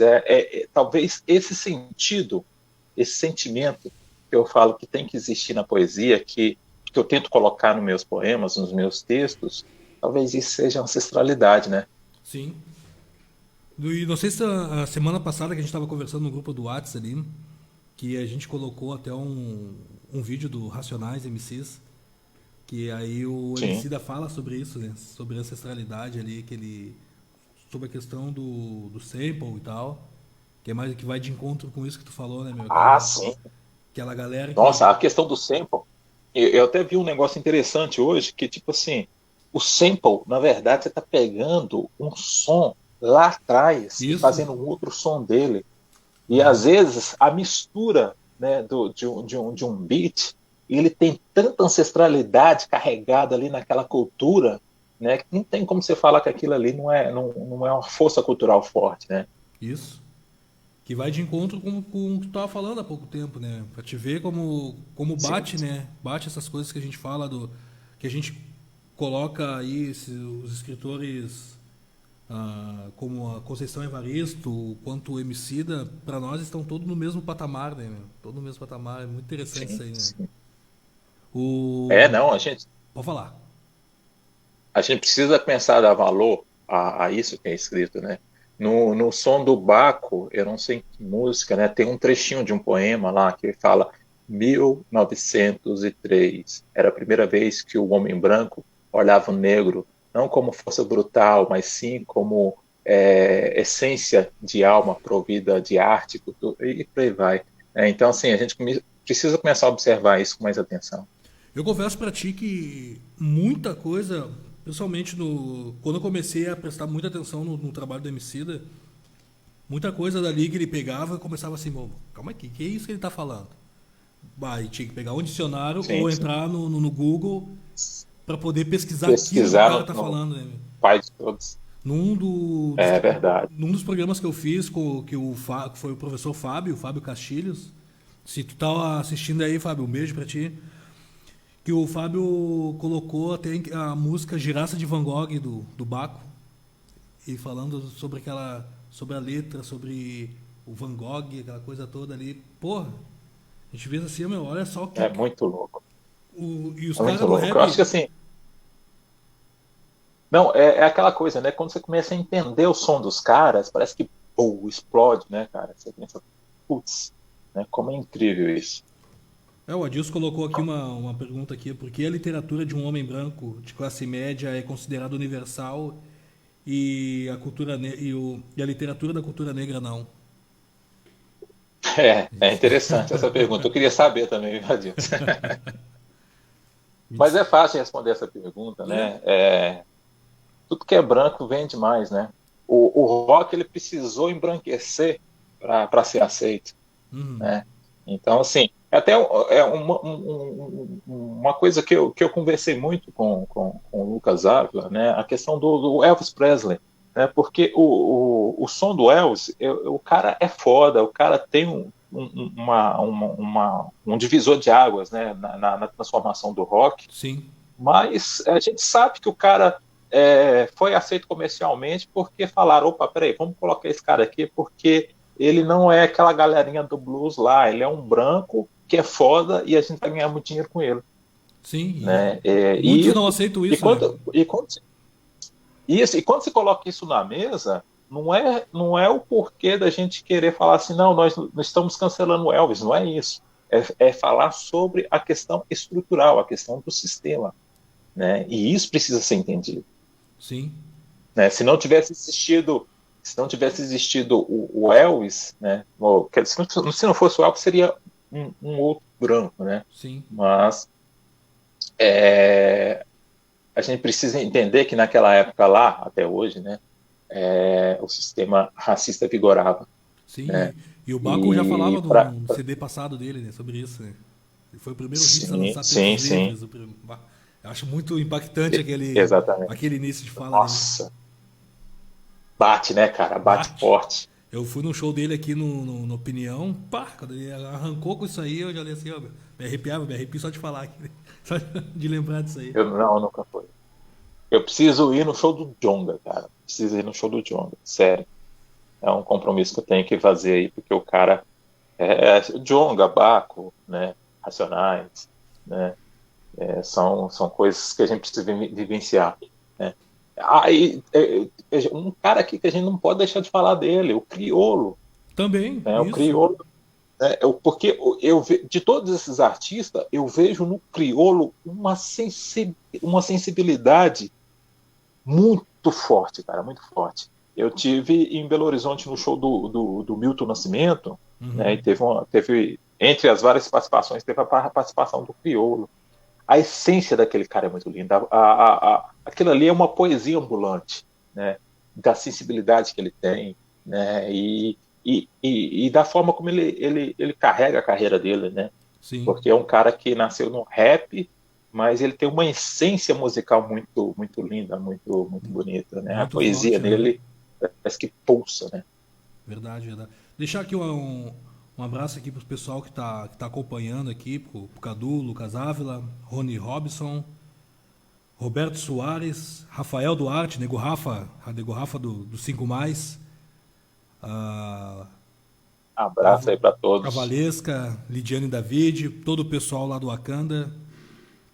Speaker 5: talvez esse sentido, esse sentimento que eu falo que tem que existir na poesia, que eu tento colocar nos meus poemas, nos meus textos, talvez isso seja ancestralidade, né?
Speaker 4: Sim. E não sei se a semana passada que a gente estava conversando no grupo do WhatsApp ali, que a gente colocou até um vídeo do Racionais MCs, que aí o
Speaker 5: Sim.
Speaker 4: Emicida fala sobre isso, né? Sobre a ancestralidade ali, sobre a questão do sample e tal, que vai de encontro com isso que tu falou, né, meu?
Speaker 5: Sim.
Speaker 4: Aquela galera que...
Speaker 5: Nossa, a questão do sample, eu até vi um negócio interessante hoje, que tipo assim, o sample, na verdade, você está pegando um som lá atrás e fazendo um outro som dele. E às vezes a mistura, né, de um beat, ele tem tanta ancestralidade carregada ali naquela cultura, né, que não tem como você falar que aquilo ali não é uma força cultural forte, né?
Speaker 4: Isso. Que vai de encontro com o que tu estava falando há pouco tempo, né? Pra te ver como bate, sim, né? Bate essas coisas que a gente fala, que a gente coloca aí os escritores como a Conceição Evaristo, quanto o Emicida, para nós estão todos no mesmo patamar, né? Todo no mesmo patamar. É muito interessante, sim, isso aí, né?
Speaker 5: Sim.
Speaker 4: Não, a gente... Pode falar.
Speaker 5: A gente precisa começar a dar valor a isso que é escrito, né? No som do Baco, eu não sei que música, né? Tem um trechinho de um poema lá que fala 1903. Era a primeira vez que o homem branco olhava o negro, não como força brutal, mas sim como essência de alma provida de arte, cultura, e por aí vai. Então, assim, a gente precisa começar a observar isso com mais atenção.
Speaker 4: Eu confesso para ti que muita coisa, principalmente quando eu comecei a prestar muita atenção no trabalho do Emicida, muita coisa dali que ele pegava, eu começava assim, calma aqui, que é isso que ele tá falando? E tinha que pegar um dicionário, sim, ou entrar no Google para poder pesquisar aquilo que o cara tá falando, né?
Speaker 5: Pai de todos.
Speaker 4: Verdade. Num dos programas que eu fiz que foi o professor Fábio Castilhos. Se tu tá assistindo aí, Fábio, um beijo para ti. Que o Fábio colocou até a música Giraça de Van Gogh do Baco, e falando sobre a letra, sobre o Van Gogh, aquela coisa toda ali. Porra, a gente vê assim, olha só o que...
Speaker 5: É muito louco.
Speaker 4: E os caras do rap...
Speaker 5: Eu acho que assim... Não, é aquela coisa, né? Quando você começa a entender o som dos caras, parece que explode, né, cara? Você pensa, putz, né? Como é incrível isso.
Speaker 4: O Adilson colocou aqui uma pergunta aqui: por que a literatura de um homem branco de classe média é considerada universal e a literatura da cultura negra não?
Speaker 5: É interessante essa pergunta. Eu queria saber também, Adilson. Mas é fácil responder essa pergunta, né? Tudo que é branco vende mais, né? O rock, ele precisou embranquecer para ser aceito, né? Então, assim, Até uma coisa que eu conversei muito com o Lucas Ávila, né, a questão do Elvis Presley, né, porque o som do Elvis, o cara é foda, o cara tem um divisor de águas, né, na transformação do rock,
Speaker 4: Sim,
Speaker 5: mas a gente sabe que o cara foi aceito comercialmente porque falaram, opa, peraí, vamos colocar esse cara aqui porque ele não é aquela galerinha do blues lá, ele é um branco que é foda e a gente vai ganhar muito dinheiro com ele,
Speaker 4: sim.
Speaker 5: né?
Speaker 4: Muitos não aceitam isso, né?
Speaker 5: E quando se coloca isso na mesa, não é o porquê da gente querer falar assim, não, nós estamos cancelando o Elvis, não é isso. É falar sobre a questão estrutural, a questão do sistema, né? E isso precisa ser entendido.
Speaker 4: Sim,
Speaker 5: Né? Se não tivesse existido o Elvis, né? Se não fosse o Elvis, seria um outro branco, né?
Speaker 4: sim.
Speaker 5: Mas a gente precisa entender que naquela época lá, até hoje, né? O sistema racista vigorava.
Speaker 4: Sim,
Speaker 5: Né?
Speaker 4: e o Baco já falava
Speaker 5: Pra...
Speaker 4: no CD passado dele, né, sobre isso, né? Ele foi o primeiro hit a
Speaker 5: Sim,
Speaker 4: lançar
Speaker 5: sim,
Speaker 4: pelos
Speaker 5: sim.
Speaker 4: livros. Eu acho muito impactante
Speaker 5: Exatamente.
Speaker 4: aquele início de fala dele.
Speaker 5: Nossa, bate, né, cara? Bate
Speaker 4: Bate.
Speaker 5: forte.
Speaker 4: Eu fui num show dele aqui no Opinião, pá, quando ele arrancou com isso aí, eu já olhei assim, ó, me arrepio só de falar aqui, só de lembrar disso aí.
Speaker 5: Não, nunca foi. Eu preciso ir no show do Djonga, cara. Preciso ir no show do Djonga, sério. É um compromisso que eu tenho que fazer aí, porque o cara Djonga, Baco, né? Racionais, né? São coisas que a gente precisa vivenciar, né? Um cara aqui que a gente não pode deixar de falar dele, o Criolo,
Speaker 4: Também,
Speaker 5: né? O
Speaker 4: isso.
Speaker 5: Criolo, né? Porque de todos esses artistas, eu vejo no Criolo uma sensibilidade muito forte, cara, muito forte. Eu tive em Belo Horizonte no show do Milton Nascimento, né, e teve, entre as várias participações, teve a participação do Criolo. A essência daquele cara é muito linda. Aquilo ali é uma poesia ambulante, né, da sensibilidade que ele tem, né, e da forma como ele carrega a carreira dele, né,
Speaker 4: Sim.
Speaker 5: porque é um cara que nasceu no rap, mas ele tem uma essência musical muito, muito linda, muito, muito bonita, né?
Speaker 4: Muito
Speaker 5: A poesia
Speaker 4: forte, né?
Speaker 5: dele parece que pulsa, né?
Speaker 4: Verdade, verdade. Deixar aqui um abraço aqui pro pessoal que tá acompanhando aqui, pro Cadu, Lucas Ávila, Rony Robson, Roberto Soares, Rafael Duarte, Nego Rafa do 5 Mais,
Speaker 5: Abraço aí para
Speaker 4: a
Speaker 5: todos.
Speaker 4: Valesca, Lidiane David, todo o pessoal lá do Wakanda.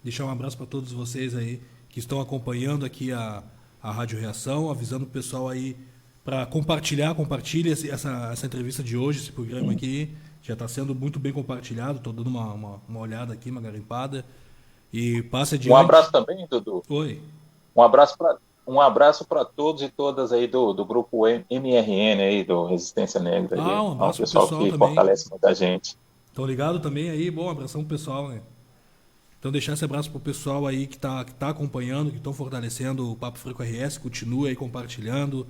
Speaker 4: Deixar um abraço para todos vocês aí que estão acompanhando aqui a Rádio Reação, avisando o pessoal aí para compartilhe essa entrevista de hoje, esse programa aqui. Já está sendo muito bem compartilhado, estou dando uma olhada aqui, uma garimpada. E passe adiante.
Speaker 5: Um abraço também, Dudu.
Speaker 4: Oi.
Speaker 5: Um abraço para todos e todas aí do grupo MRN aí, do Resistência Negra. Aí.
Speaker 4: Um abraço
Speaker 5: o pessoal
Speaker 4: pro pessoal
Speaker 5: que
Speaker 4: também.
Speaker 5: fortalece muita gente.
Speaker 4: Estão ligados também aí? Bom, abração pro pessoal, né? Então deixar esse abraço pro pessoal aí que tá acompanhando, que estão fortalecendo o Papo Franco RS, continue aí compartilhando.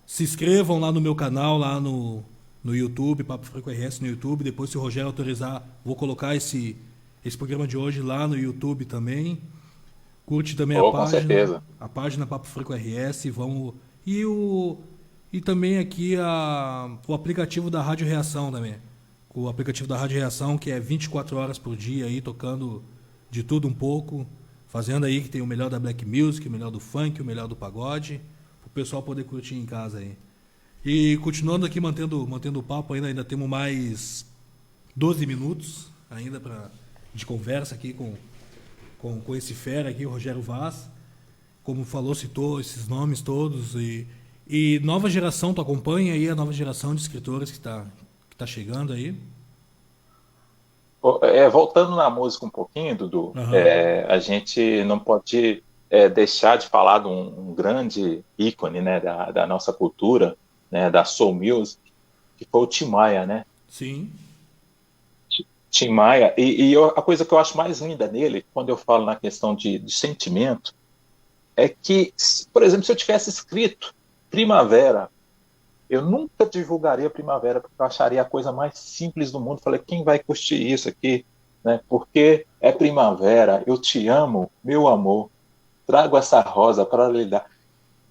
Speaker 4: Se inscrevam lá no meu canal, lá no YouTube, Papo Franco RS no YouTube. Depois, se o Rogério autorizar, vou colocar esse programa de hoje lá no YouTube também. Curte também a página.
Speaker 5: Com certeza.
Speaker 4: A página Papo Franco RS. Vamos. E também aqui o aplicativo da Rádio Reação também. O aplicativo da Rádio Reação, que é 24 horas por dia aí, tocando de tudo um pouco, fazendo aí que tem o melhor da black music, o melhor do funk, o melhor do pagode, pro pessoal poder curtir em casa aí. E continuando aqui, mantendo o papo ainda temos mais 12 minutos ainda de conversa aqui com esse fera aqui, o Rogério Vaz. Como falou, citou esses nomes todos. E nova geração, tu acompanha aí a nova geração de escritores que tá chegando aí?
Speaker 5: Voltando na música um pouquinho, Dudu, a gente não pode deixar de falar de um grande ícone, né, da nossa cultura, né, da soul music, que foi o Tim Maia, né?
Speaker 4: Sim.
Speaker 5: Tim Maia, a coisa que eu acho mais linda nele, quando eu falo na questão de sentimento, é que, por exemplo, se eu tivesse escrito Primavera eu nunca divulgaria Primavera, porque eu acharia a coisa mais simples do mundo. Falei, quem vai curtir isso aqui? Né? Porque é primavera, eu te amo, meu amor, trago essa rosa para lhe dar.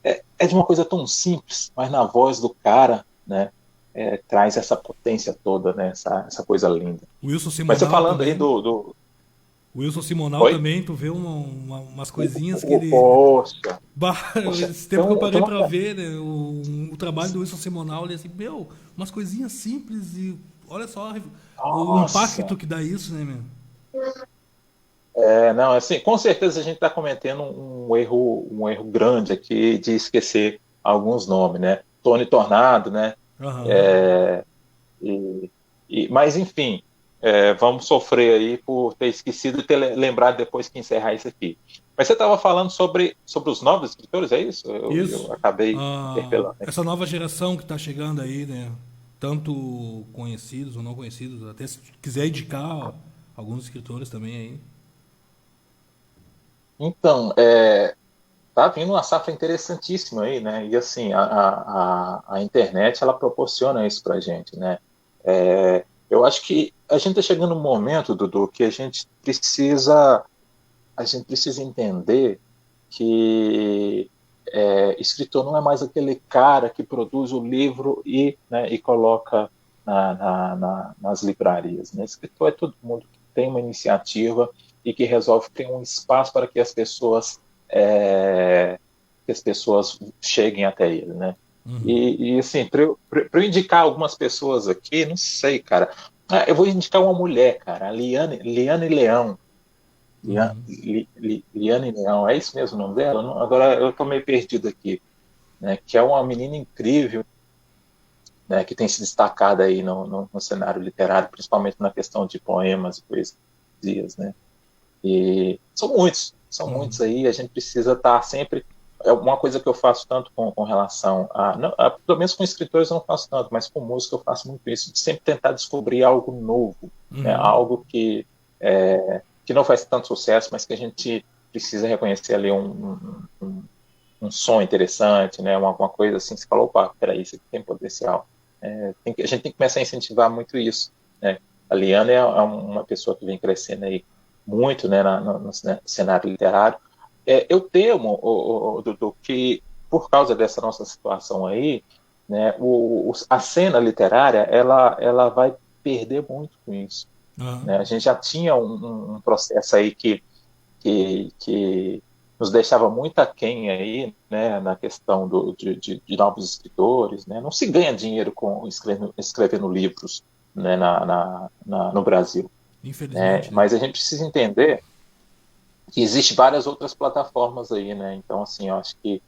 Speaker 5: É de uma coisa tão simples, mas na voz do cara, né, traz essa potência toda, né, essa coisa linda.
Speaker 4: Wilson
Speaker 5: Mas você
Speaker 4: Simonal
Speaker 5: falando aí
Speaker 4: também.
Speaker 5: do...
Speaker 4: Wilson Simonal
Speaker 5: Oi?
Speaker 4: também, tu vê umas coisinhas que ele.
Speaker 5: Poxa,
Speaker 4: Esse tempo que eu parei
Speaker 5: tem
Speaker 4: pra
Speaker 5: uma...
Speaker 4: ver, né, o trabalho do Wilson Simonal, ele assim, meu, umas coisinhas simples e olha só o
Speaker 5: Nossa!
Speaker 4: impacto que dá isso, né, meu?
Speaker 5: Não, assim, com certeza a gente está cometendo um erro grande aqui de esquecer alguns nomes, né? Tony Tornado, né?
Speaker 4: Aham.
Speaker 5: É, e, mas, enfim, vamos sofrer aí por ter esquecido e ter lembrado depois que encerrar isso aqui. Mas você estava falando sobre os novos escritores, é isso? Eu
Speaker 4: Isso.
Speaker 5: acabei
Speaker 4: Ah,
Speaker 5: interpelando aqui.
Speaker 4: essa nova geração que tá chegando aí, né? Tanto conhecidos ou não conhecidos, até se quiser indicar alguns escritores também aí.
Speaker 5: Então, tá vindo uma safra interessantíssima aí, né? E assim, a internet ela proporciona isso pra gente, né? Eu acho que a gente está chegando num momento, Dudu, que a gente precisa entender que escritor não é mais aquele cara que produz o livro né, e coloca nas livrarias, né? Escritor é todo mundo que tem uma iniciativa e que resolve ter um espaço para é, que as pessoas cheguem até ele, né? E assim, para eu indicar algumas pessoas aqui, não sei, cara. Eu vou indicar uma mulher, cara, a Liane Leão. Liane Leão, é isso mesmo o nome dela? Agora eu estou meio perdido aqui, né? Que é uma menina incrível, né? Que tem se destacado aí no cenário literário, principalmente na questão de poemas e poesias, né? E são muitos aí, a gente precisa estar sempre. É uma coisa que eu faço tanto com relação pelo menos com escritores eu não faço tanto, mas com música eu faço muito isso, de sempre tentar descobrir algo novo, né? Algo que não faz tanto sucesso, mas que a gente precisa reconhecer ali um som interessante, né? Uma coisa assim, você falou, opa, peraí, isso aqui tem potencial. A gente tem que começar a incentivar muito isso, né? A Liana é uma pessoa que vem crescendo aí muito, né, no cenário literário. Eu temo, Dudu, que por causa dessa nossa situação aí, né, a cena literária ela vai perder muito com isso.
Speaker 4: Aham.
Speaker 5: Né? A gente já tinha um processo aí que nos deixava muito aquém aí, né, na questão de novos escritores, né? Não se ganha dinheiro com escrevendo livros, né, no Brasil. Né?
Speaker 4: Infelizmente, né?
Speaker 5: Mas a gente precisa entender que existe várias outras plataformas aí, né? Então, assim, eu acho que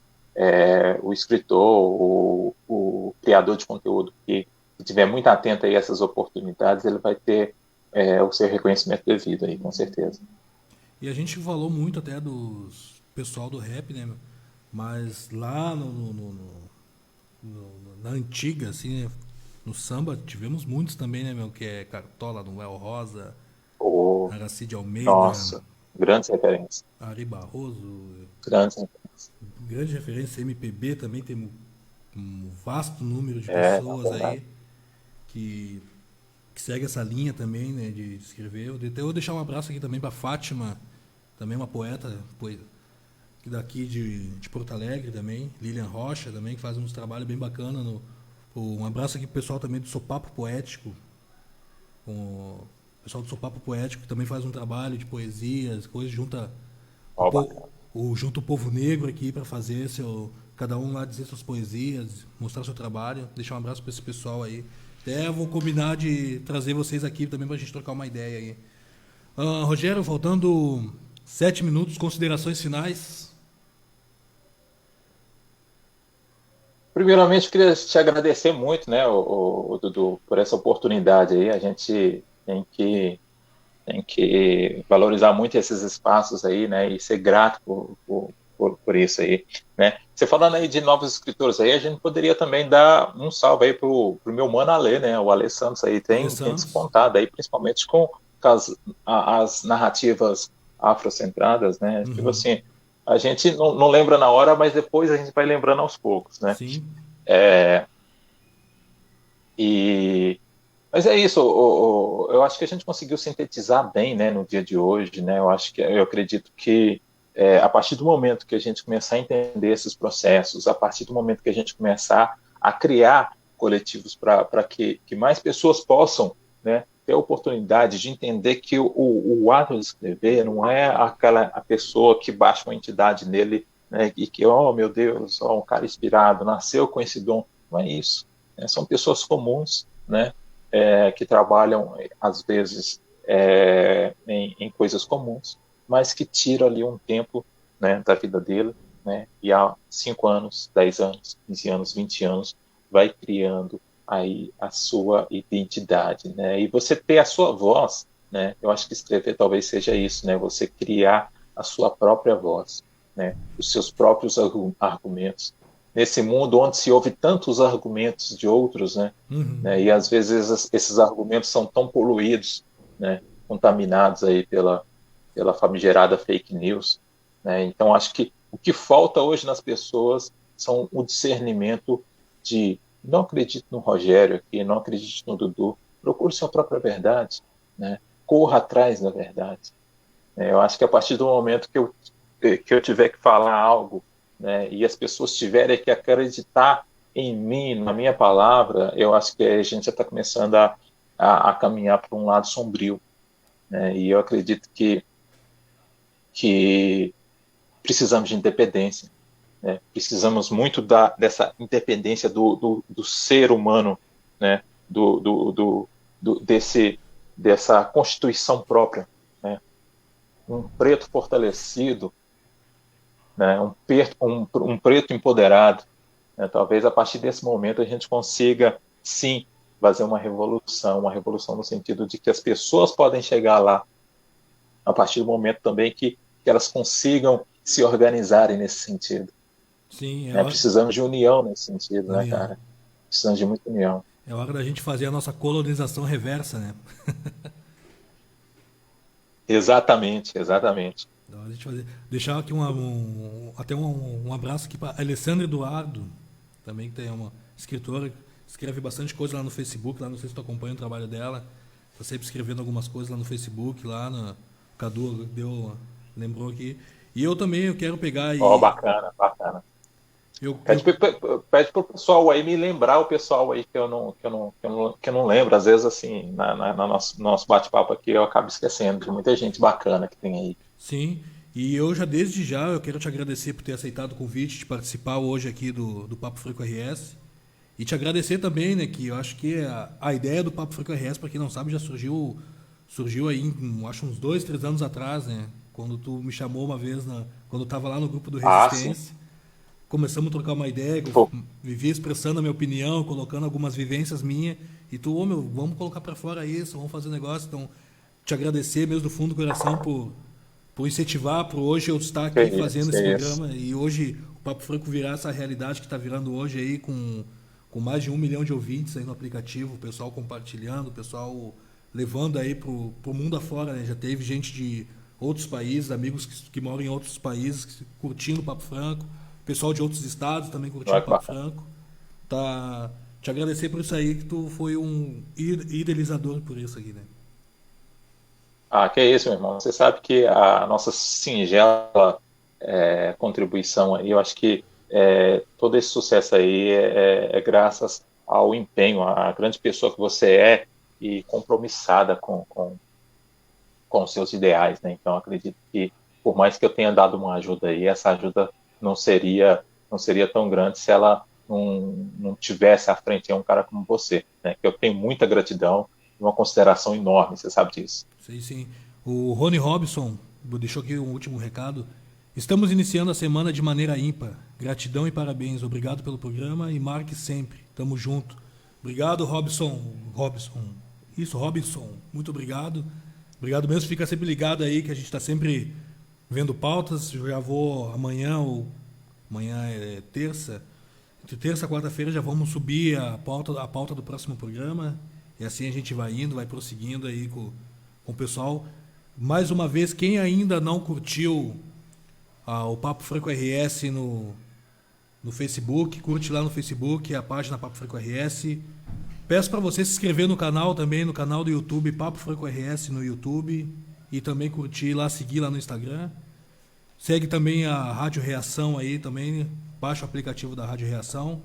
Speaker 5: o escritor, o criador de conteúdo que estiver muito atento aí a essas oportunidades, ele vai ter o seu reconhecimento devido aí, com certeza.
Speaker 4: E a gente falou muito até dos pessoal do rap, né, meu? Mas lá na antiga, assim, né? No samba, tivemos muitos também, né, meu? Que é Cartola, Noel Rosa,
Speaker 5: Oh,
Speaker 4: Aracide Almeida,
Speaker 5: nossa, grandes referências,
Speaker 4: Ari Barroso,
Speaker 5: grandes referências.
Speaker 4: grande referência, MPB também tem um vasto número de
Speaker 5: Na
Speaker 4: pessoas
Speaker 5: verdade.
Speaker 4: aí que, que segue essa linha também, né, de escrever. Eu vou deixar um abraço aqui também para Fátima, também uma poeta, que daqui de Porto Alegre também, Lilian Rocha também, que faz uns trabalhos bem bacanas. Um abraço aqui pro pessoal também do Sopapo Poético, com o pessoal do Sopapo Poético, que também faz um trabalho de poesias, coisas,
Speaker 5: Ó, bacana.
Speaker 4: junta o povo negro aqui para fazer cada um lá dizer suas poesias, mostrar seu trabalho. Deixar um abraço para esse pessoal aí. Até vou combinar de trazer vocês aqui também pra gente trocar uma ideia aí. Rogério, faltando 7 minutos, considerações finais.
Speaker 5: Primeiramente, eu queria te agradecer muito, né, o Dudu, por essa oportunidade aí. A gente tem que valorizar muito esses espaços aí, né, e ser grato por isso aí, né. Você falando aí de novos escritores aí, a gente poderia também dar um salve aí pro meu mano Ale, né, o Ale Santos aí
Speaker 4: Ale
Speaker 5: tem
Speaker 4: Santos.
Speaker 5: despontado aí, principalmente com as narrativas afrocentradas, né, tipo assim, a gente não lembra na hora, mas depois a gente vai lembrando aos poucos, né.
Speaker 4: Sim.
Speaker 5: E mas é isso, eu acho que a gente conseguiu sintetizar bem, né, no dia de hoje, né? Eu acredito que a partir do momento que a gente começar a entender esses processos, a partir do momento que a gente começar a criar coletivos para que mais pessoas possam, né, ter a oportunidade de entender que o ato de escrever não é a pessoa que baixa uma entidade nele, né, e que, oh meu Deus, um cara inspirado, nasceu com esse dom. Não é isso, né? São pessoas comuns, né, que trabalham, às vezes, em coisas comuns, mas que tiram ali um tempo, né, da vida dele, né, e há 5 anos, 10 anos, 15 anos, 20 anos, vai criando aí a sua identidade, né, e você ter a sua voz, né, eu acho que escrever talvez seja isso, né, você criar a sua própria voz, né, os seus próprios argumentos, nesse mundo onde se ouve tantos argumentos de outros, né,
Speaker 4: Uhum.
Speaker 5: né, e às vezes esses argumentos são tão poluídos, né, contaminados aí pela famigerada fake news, né? Então acho que o que falta hoje nas pessoas são o discernimento de não acredite no Rogério aqui, não acredite no Dudu, procure sua própria verdade, né? Corra atrás da verdade. Eu acho que a partir do momento que eu tiver que falar algo, né, e as pessoas tiverem que acreditar em mim, na minha palavra, eu acho que a gente já está começando a caminhar para um lado sombrio, né? E eu acredito que precisamos de independência, né? Precisamos muito dessa independência do ser humano, né? Dessa constituição própria, né? Um preto fortalecido, né? Um preto empoderado, né? Talvez a partir desse momento a gente consiga, sim, fazer uma revolução no sentido de que as pessoas podem chegar lá a partir do momento também que elas consigam se organizarem nesse sentido,
Speaker 4: Sim,
Speaker 5: né? Precisamos de união nesse sentido, né,
Speaker 4: união.
Speaker 5: cara? Precisamos de muita união.
Speaker 4: É hora da gente fazer a nossa colonização reversa, né?
Speaker 5: Exatamente, exatamente.
Speaker 4: Da hora de fazer. Deixar aqui até um abraço aqui para Alessandra Eduardo, também que tem uma escritora, escreve bastante coisa lá no Facebook, lá não sei se tu acompanha o trabalho dela, tá sempre escrevendo algumas coisas lá no Facebook, lá no Cadu lembrou aqui. E eu também eu quero pegar
Speaker 5: Ó,
Speaker 4: e
Speaker 5: bacana, bacana.
Speaker 4: eu,
Speaker 5: Pede,
Speaker 4: eu
Speaker 5: pede pro pessoal aí me lembrar o pessoal aí que eu não lembro. Às vezes, assim, na nosso bate-papo aqui, eu acabo esquecendo de muita gente bacana que tem aí.
Speaker 4: sim, e eu já desde já eu quero te agradecer por ter aceitado o convite de participar hoje aqui do Papo Franco RS. E te agradecer também, né, que eu acho que a ideia do Papo Franco RS, para quem não sabe, já surgiu aí, acho uns 2, 3 anos atrás, né, quando tu me chamou uma vez, quando eu tava lá no grupo do
Speaker 5: Ah, sim.
Speaker 4: Resistência. Começamos a trocar uma ideia, eu
Speaker 5: Pô,
Speaker 4: vivia expressando a minha opinião, colocando algumas vivências minhas, e tu, ô meu, vamos colocar para fora isso, vamos fazer um negócio. Então, te agradecer mesmo do fundo do coração por incentivar, por hoje eu estar
Speaker 5: que
Speaker 4: aqui
Speaker 5: isso,
Speaker 4: fazendo
Speaker 5: que
Speaker 4: esse
Speaker 5: isso.
Speaker 4: programa e hoje o Papo Franco virar essa realidade que está virando hoje aí com mais de 1 milhão de ouvintes aí no aplicativo, o pessoal compartilhando, o pessoal levando aí pro mundo afora, né? Já teve gente de outros países, amigos que moram em outros países curtindo o Papo Franco, pessoal de outros estados também curtindo
Speaker 5: Olha
Speaker 4: o
Speaker 5: que
Speaker 4: Papo
Speaker 5: bacana.
Speaker 4: Franco. Tá, te agradecer por isso aí, que tu foi um idealizador por isso aqui, né?
Speaker 5: Ah, que é isso, meu irmão. Você sabe que a nossa singela contribuição aí, eu acho que todo esse sucesso aí é graças ao empenho, à grande pessoa que você é e compromissada com os seus ideais, né? Então, acredito que, por mais que eu tenha dado uma ajuda aí, essa ajuda não seria tão grande se ela não tivesse à frente um cara como você, né? Que eu tenho muita gratidão e uma consideração enorme, você sabe disso.
Speaker 4: Sei sim. O Rony Robson deixou aqui um último recado. Estamos iniciando a semana de maneira ímpar. Gratidão e parabéns. Obrigado pelo programa e marque sempre. Tamo junto. Obrigado, Robson. Robson. Isso, Robinson. Muito obrigado. Obrigado mesmo. Fica sempre ligado aí que a gente está sempre vendo pautas. Eu já vou amanhã é terça. Entre terça e quarta-feira já vamos subir a pauta do próximo programa. E assim a gente vai indo, vai prosseguindo aí com o pessoal. Mais uma vez, quem ainda não curtiu o Papo Franco RS no Facebook, curte lá no Facebook a página Papo Franco RS. Peço para você se inscrever no canal também, no canal do YouTube, Papo Franco RS no YouTube, e também curtir lá, seguir lá no Instagram. Segue também a Rádio Reação aí também, baixa o aplicativo da Rádio Reação.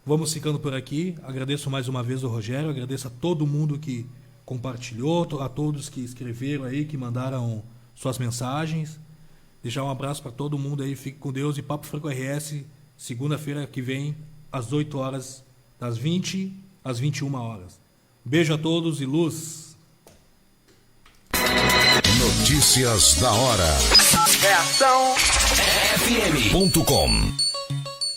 Speaker 4: Vamos ficando por aqui. Agradeço mais uma vez o Rogério, agradeço a todo mundo que compartilhou, a todos que escreveram aí, que mandaram suas mensagens. Deixar um abraço para todo mundo aí, fique com Deus. E Papo Franco RS, segunda-feira que vem, às 8 horas, das 20 às 21 horas. Beijo a todos e luz.
Speaker 1: Notícias da hora.
Speaker 2: Reação FM.com.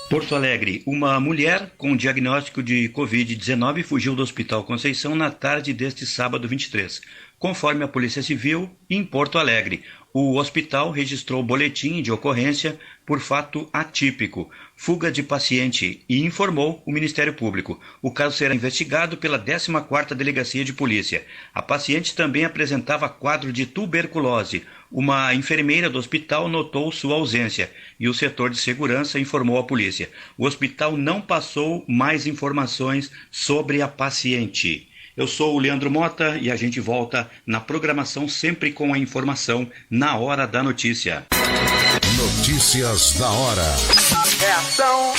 Speaker 3: Porto Alegre, uma mulher com diagnóstico de Covid-19 fugiu do Hospital Conceição na tarde deste sábado 23. Conforme a Polícia Civil, em Porto Alegre, o hospital registrou boletim de ocorrência por fato atípico, fuga de paciente, e informou o Ministério Público. O caso será investigado pela 14ª Delegacia de Polícia. A paciente também apresentava quadro de tuberculose. Uma enfermeira do hospital notou sua ausência e o setor de segurança informou a polícia. O hospital não passou mais informações sobre a paciente. Eu sou o Leandro Mota e a gente volta na programação sempre com a informação na hora da notícia.
Speaker 1: Notícias da hora.
Speaker 2: Reação